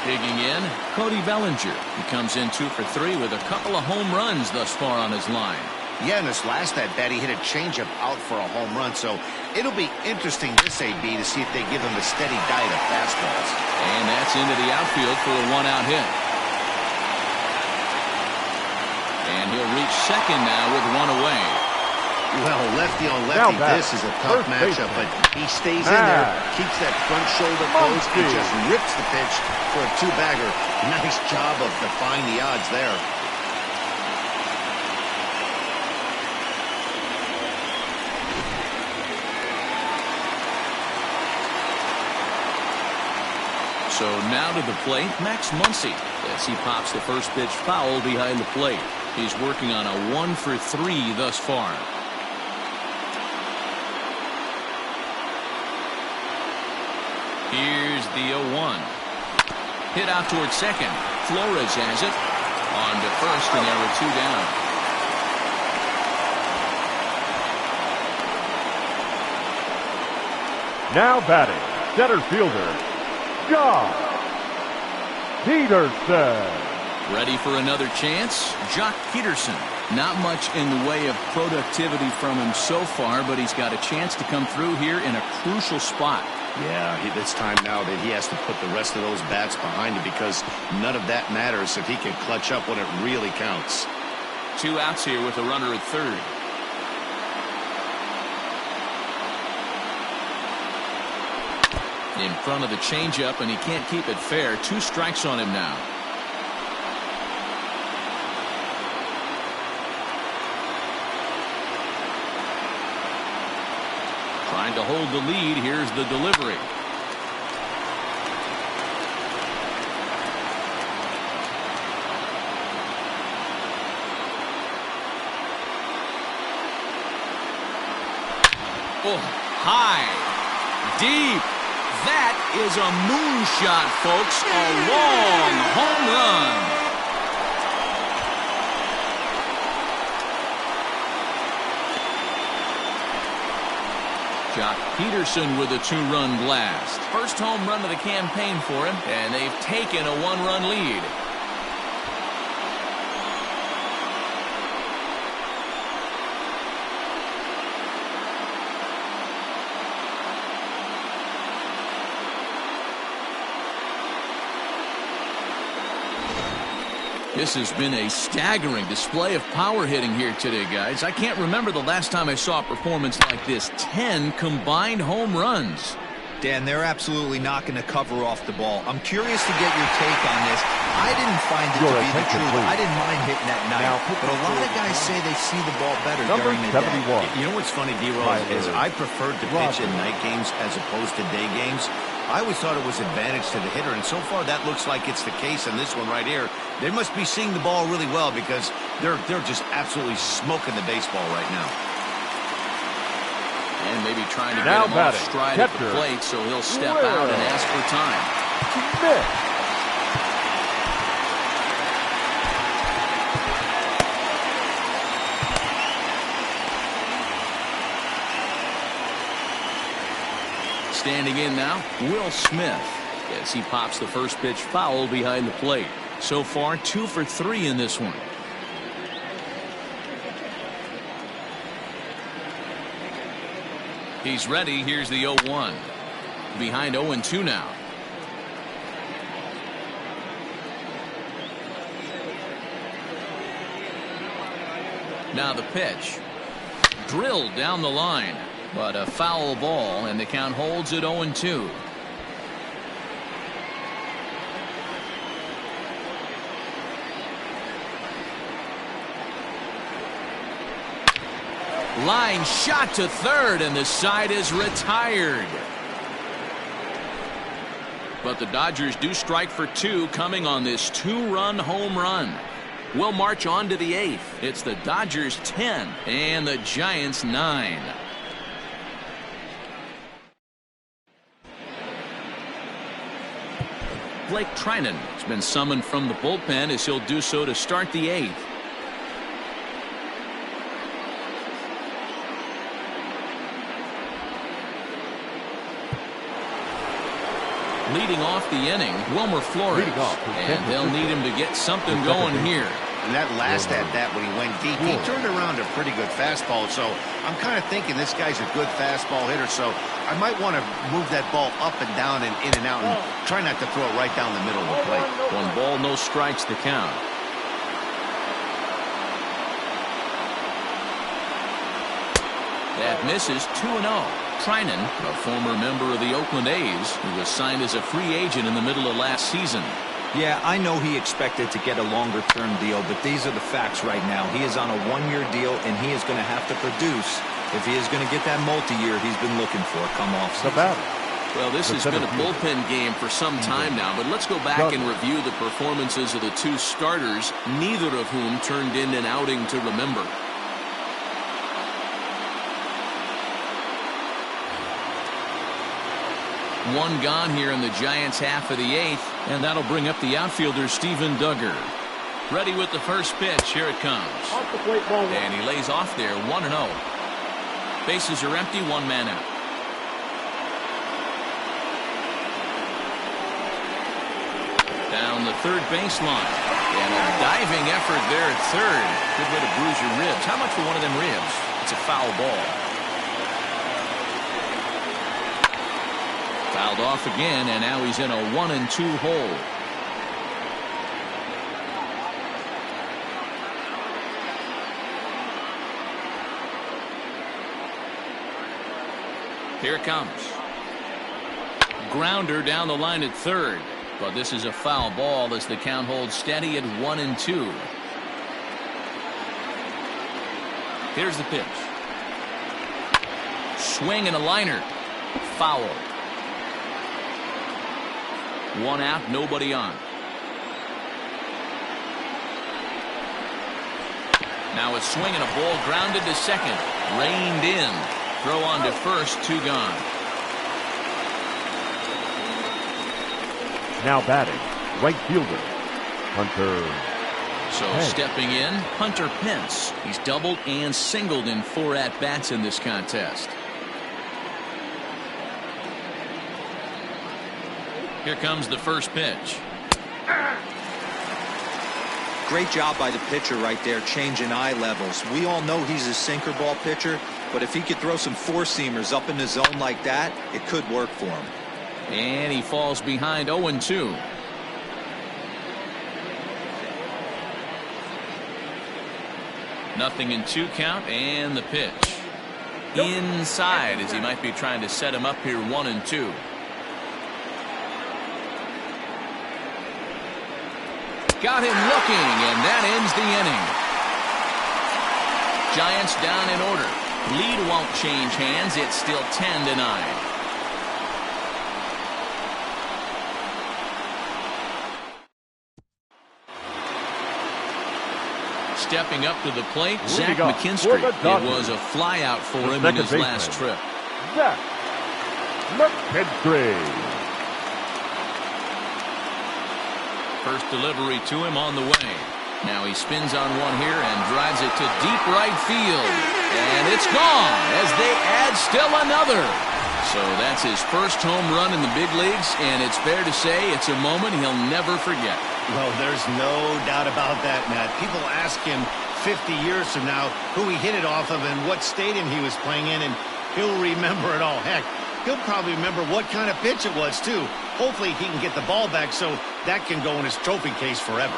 Digging in, Cody Bellinger. He comes in 2 for 3 with a couple of home runs thus far on his line. Yeah, in his last at-bat, he hit a changeup out for a home run, so it'll be interesting this AB to see if they give him a steady diet of fastballs. And that's into the outfield for a one-out hit. And he'll reach second now with one away. Well, lefty on lefty, this is a tough matchup, but he stays in there, keeps that front shoulder closed, and just rips the pitch for a two-bagger. Nice job of defying the odds there. So now to the plate, Max Muncy, as he pops the first pitch foul behind the plate. He's working on a 1 for 3 thus far. Here's the 0-1. Hit out towards second. Flores has it. On to first, and there were 2 down. Now batting, center fielder, Joc Pederson. Ready for another chance? Joc Pederson. Not much in the way of productivity from him so far, but he's got a chance to come through here in a crucial spot. Yeah, it's time now that he has to put the rest of those bats behind him, because none of that matters if he can clutch up when it really counts. 2 outs here with a runner at third. In front of the changeup, and he can't keep it fair. 2 strikes on him now. Trying to hold the lead. Here's the delivery. Oh, high, deep. That is a moonshot, folks. A long home run. Joc Pederson with a 2-run blast. First home run of the campaign for him, and they've taken a 1-run lead. This has been a staggering display of power hitting here today, guys. I can't remember the last time I saw a performance like this. 10 combined home runs. Dan, they're absolutely knocking the cover off the ball. I'm curious to get your take on this. I didn't find it to be the truth. I didn't mind hitting that night. But a lot of guys say they see the ball better during the day. You know what's funny, D-Rose, is I preferred to pitch in night games as opposed to day games. I always thought it was advantage to the hitter, and so far that looks like it's the case in this one right here. They must be seeing the ball really well, because they're just absolutely smoking the baseball right now. And maybe trying to get him off stride at the plate, so he'll step out and ask for time. Standing in now, Will Smith, as he pops the first pitch foul behind the plate. So far, 2 for 3 in this one. He's ready. Here's the 0-1. Behind 0-2 now. Now the pitch. Drilled down the line. But a foul ball, and the count holds at 0-2. Line shot to third, and the side is retired. But the Dodgers do strike for 2, coming on this 2-run home run. We'll march on to the 8th. It's the Dodgers 10 and the Giants 9. Blake Treinen has been summoned from the bullpen, as he'll do so to start the 8th. Leading off the inning, Wilmer Flores. And they'll need him to get something going here. And that last at-bat when he went deep, he turned around a pretty good fastball. So I'm kind of thinking this guy's a good fastball hitter. So I might want to move that ball up and down and in and out, and try not to throw it right down the middle of the plate. 1 ball, no strikes to count. That misses. 2-0. Treinen, a former member of the Oakland A's, who was signed as a free agent in the middle of last season. Yeah, I know he expected to get a longer-term deal, but these are the facts right now. He is on a 1-year deal, and he is going to have to produce if he is going to get that multi-year he's been looking for come off season. Well, this has been a bullpen game for some time now, but let's go back and review the performances of the two starters, neither of whom turned in an outing to remember. One gone here in the Giants' half of the eighth, and that'll bring up the outfielder Steven Duggar. Ready with the first pitch. Here it comes. And he lays off there, 1-0. Bases are empty, one man out. Down the third baseline. And a diving effort there at third. Good way to bruise your ribs. How much for one of them ribs? It's a foul ball. Fouled off again, and now he's in a 1-2 hole. Here it comes. Grounder down the line at third. But this is a foul ball as the count holds steady at 1-2. Here's the pitch. Swing and a liner. Foul. One out, nobody on. Now it's swinging a ball grounded to second. Reined in. Throw on to first, two gone. Now batting, right fielder, Hunter. So stepping in, Hunter Pence. He's doubled and singled in 4 at-bats in this contest. Here comes the first pitch. Great job by the pitcher right there, changing eye levels. We all know he's a sinker ball pitcher, but if he could throw some four-seamers up in the zone like that, it could work for him. And he falls behind 0-2. Nothing in 2 count, and the pitch. Inside, as he might be trying to set him up here, 1-2. Got him looking, and that ends the inning. Giants down in order. Lead won't change hands. It's still 10-9. Stepping up to the plate, Zach McKinstry. It was a flyout for him in his last trip. Zach McKinstry. First delivery to him on the way. Now he spins on one here and drives it to deep right field. And it's gone as they add still another. So that's his first home run in the big leagues, and it's fair to say it's a moment he'll never forget. Well, there's no doubt about that, Matt. People ask him 50 years from now who he hit it off of and what stadium he was playing in, and he'll remember it all. Heck, he'll probably remember what kind of pitch it was, too. Hopefully he can get the ball back so that can go in his trophy case forever.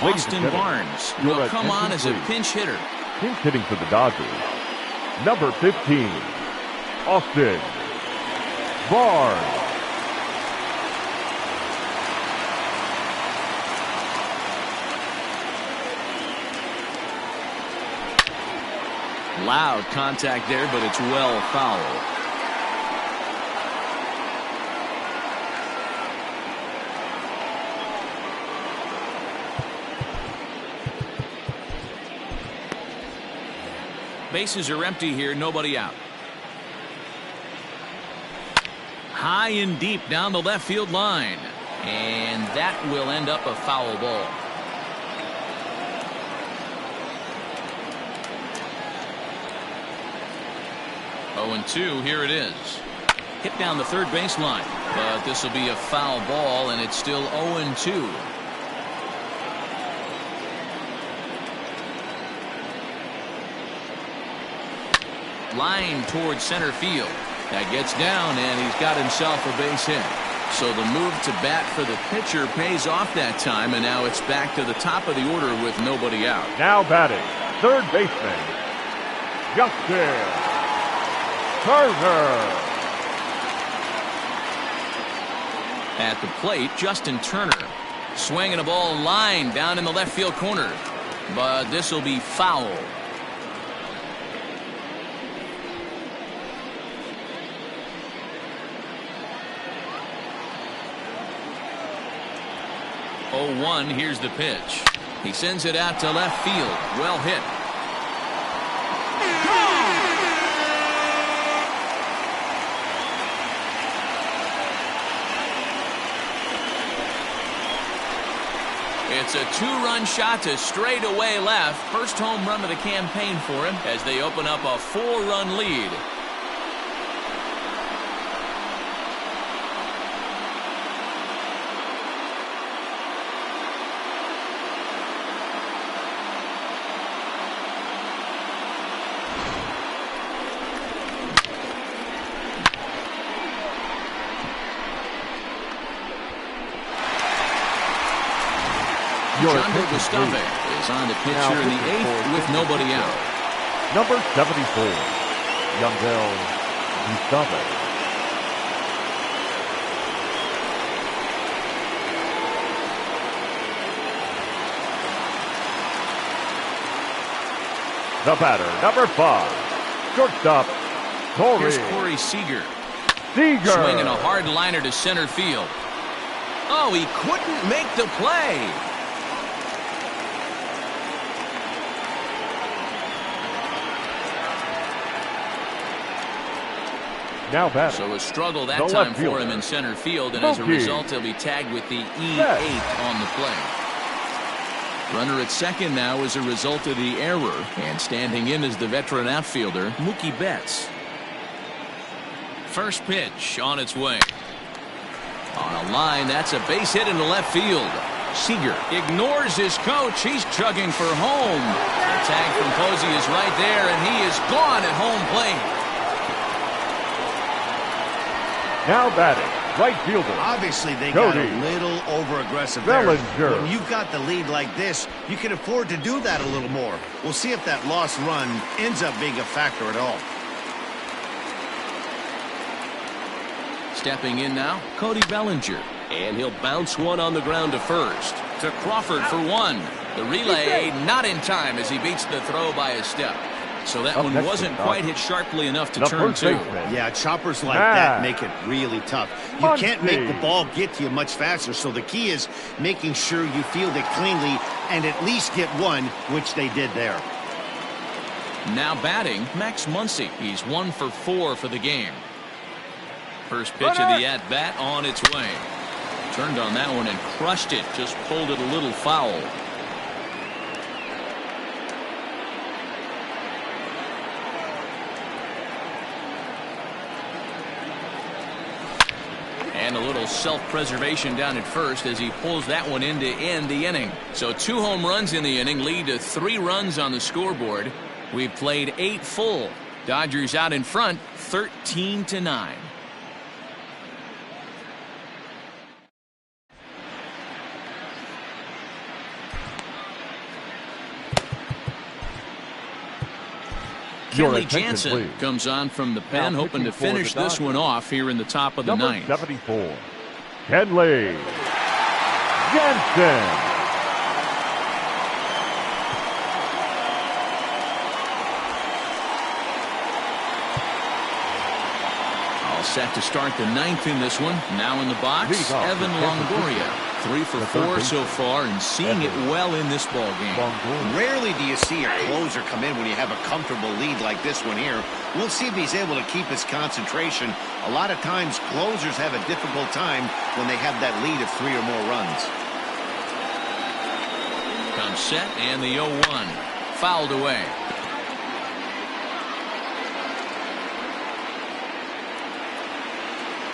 Austin Barnes will come on as a pinch hitter. Pinch hitting for the Dodgers. Number 15, Austin Barnes. Loud contact there, but it's well foul. Bases are empty here, nobody out. High and deep down the left field line. And that will end up a foul ball. Oh, 2, here it is. Hit down the third baseline. But this will be a foul ball, and it's still 0-2. Line towards center field. That gets down, and he's got himself a base hit. So the move to bat for the pitcher pays off that time, and now it's back to the top of the order with nobody out. Now batting, third baseman, Justin Turner. At the plate, Justin Turner. Swinging a ball line down in the left field corner. But this will be foul. Oh, 1, here's the pitch. He sends it out to left field. Well hit. It's a 2-run shot to straightaway left. First home run of the campaign for him as they open up a 4-run lead. Giancarlo Gustave is on the pitcher in the 8th with nobody out. Number 74, Giancarlo Gustave. The batter, number 5, shortstop, Here's Corey Seager. Swinging a hard liner to center field. Oh, he couldn't make the play. Now batting. So a struggle that time for him in center field, and as a result, he'll be tagged with the E8 on the play. Runner at second now as a result of the error, and standing in is the veteran outfielder, Mookie Betts. First pitch on its way. On a line, that's a base hit into left field. Seager ignores his coach. He's chugging for home. The tag from Posey is right there, and he is gone at home plate. Now batting, right fielder. Obviously, they got a little over-aggressive there. When you've got the lead like this, you can afford to do that a little more. We'll see if that lost run ends up being a factor at all. Stepping in now, Cody Bellinger. And he'll bounce one on the ground to first. To Crawford for 1. The relay not in time as he beats the throw by a step. So that one wasn't quite hit sharply enough to turn 2. Yeah, choppers like that make it really tough. You can't make the ball get to you much faster, so the key is making sure you field it cleanly and at least get one, which they did there. Now batting, Max Muncy. He's 1 for 4 for the game. First pitch of the at-bat on its way. Turned on that one and crushed it. Just pulled it a little foul. And a little self-preservation down at first as he pulls that one in to end the inning. So 2 home runs in the inning lead to 3 runs on the scoreboard. We've played 8 full. Dodgers out in front 13-9. Kenley Jansen comes on from the pen, hoping to finish this one off here in the top of the 9th. 74, Kenley Jansen. All set to start the 9th in this one. Now in the box, Evan Longoria. 3 for 4 so far and seeing it well in this ball game. Rarely do you see a closer come in when you have a comfortable lead like this one here. We'll see if he's able to keep his concentration. A lot of times closers have a difficult time when they have that lead of 3 or more runs. Comes set and the 0-1 fouled away.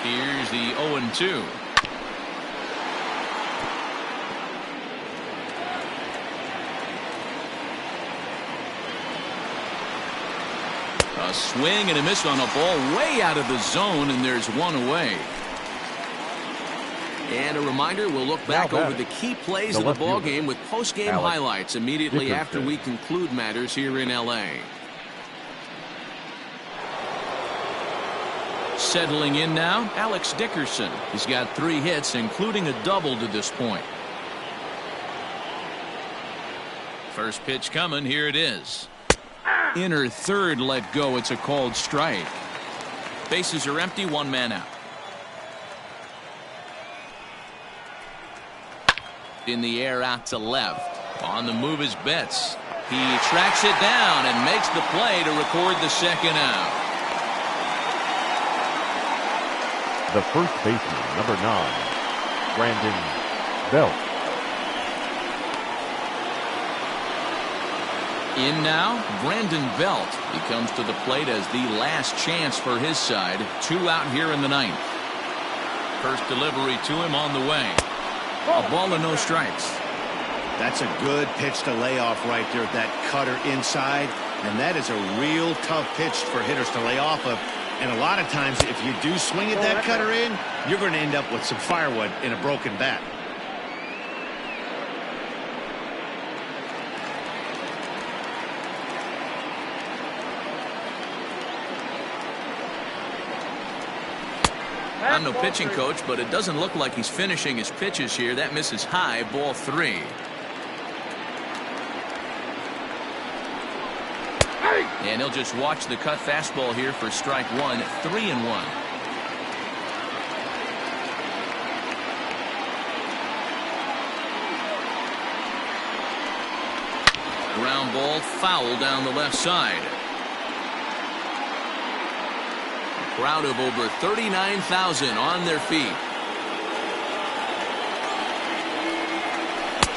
Here's the 0-2. A swing and a miss on a ball way out of the zone, and there's one away. And a reminder, we'll look back over the key plays of the ball game with post-game highlights immediately after we conclude matters here in L.A. Settling in now, Alex Dickerson. He's got 3 hits, including a double to this point. First pitch coming. Here it is. Inner third let go. It's a called strike. Bases are empty. 1 man out. In the air out to left. On the move is Betts. He tracks it down and makes the play to record the second out. The first baseman, number 9, Brandon Belt. In now, Brandon Belt. He comes to the plate as the last chance for his side. 2 out here in the 9th. First delivery to him on the way. A ball and no strikes. That's a good pitch to lay off right there, that cutter inside. And that is a real tough pitch for hitters to lay off of. And a lot of times, if you do swing at that cutter in, you're going to end up with some firewood in a broken bat. I'm no pitching coach, but it doesn't look like he's finishing his pitches here. That misses high, ball 3. And he'll just watch the cut fastball here for strike 1. 3-1. Ground ball, foul down the left side. Crowd of over 39,000 on their feet.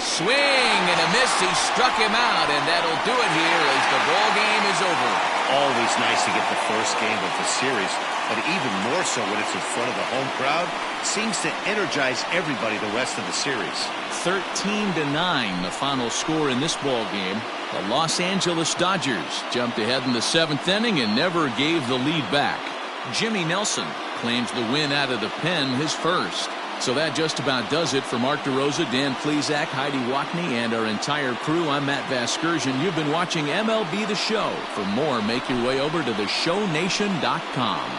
Swing and a miss. He struck him out, and that'll do it here as the ball game is over. Always nice to get the first game of the series, but even more so when it's in front of the home crowd. Seems to energize everybody the rest of the series. 13-9 the final score in this ball game. The Los Angeles Dodgers jumped ahead in the 7th inning and never gave the lead back. Jimmy Nelson claims the win out of the pen, his first. So that just about does it for Mark DeRosa, Dan Plesac, Heidi Watney, and our entire crew. I'm Matt Vasgersian. You've been watching MLB The Show. For more, make your way over to theshownation.com.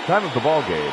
Time of the ball game,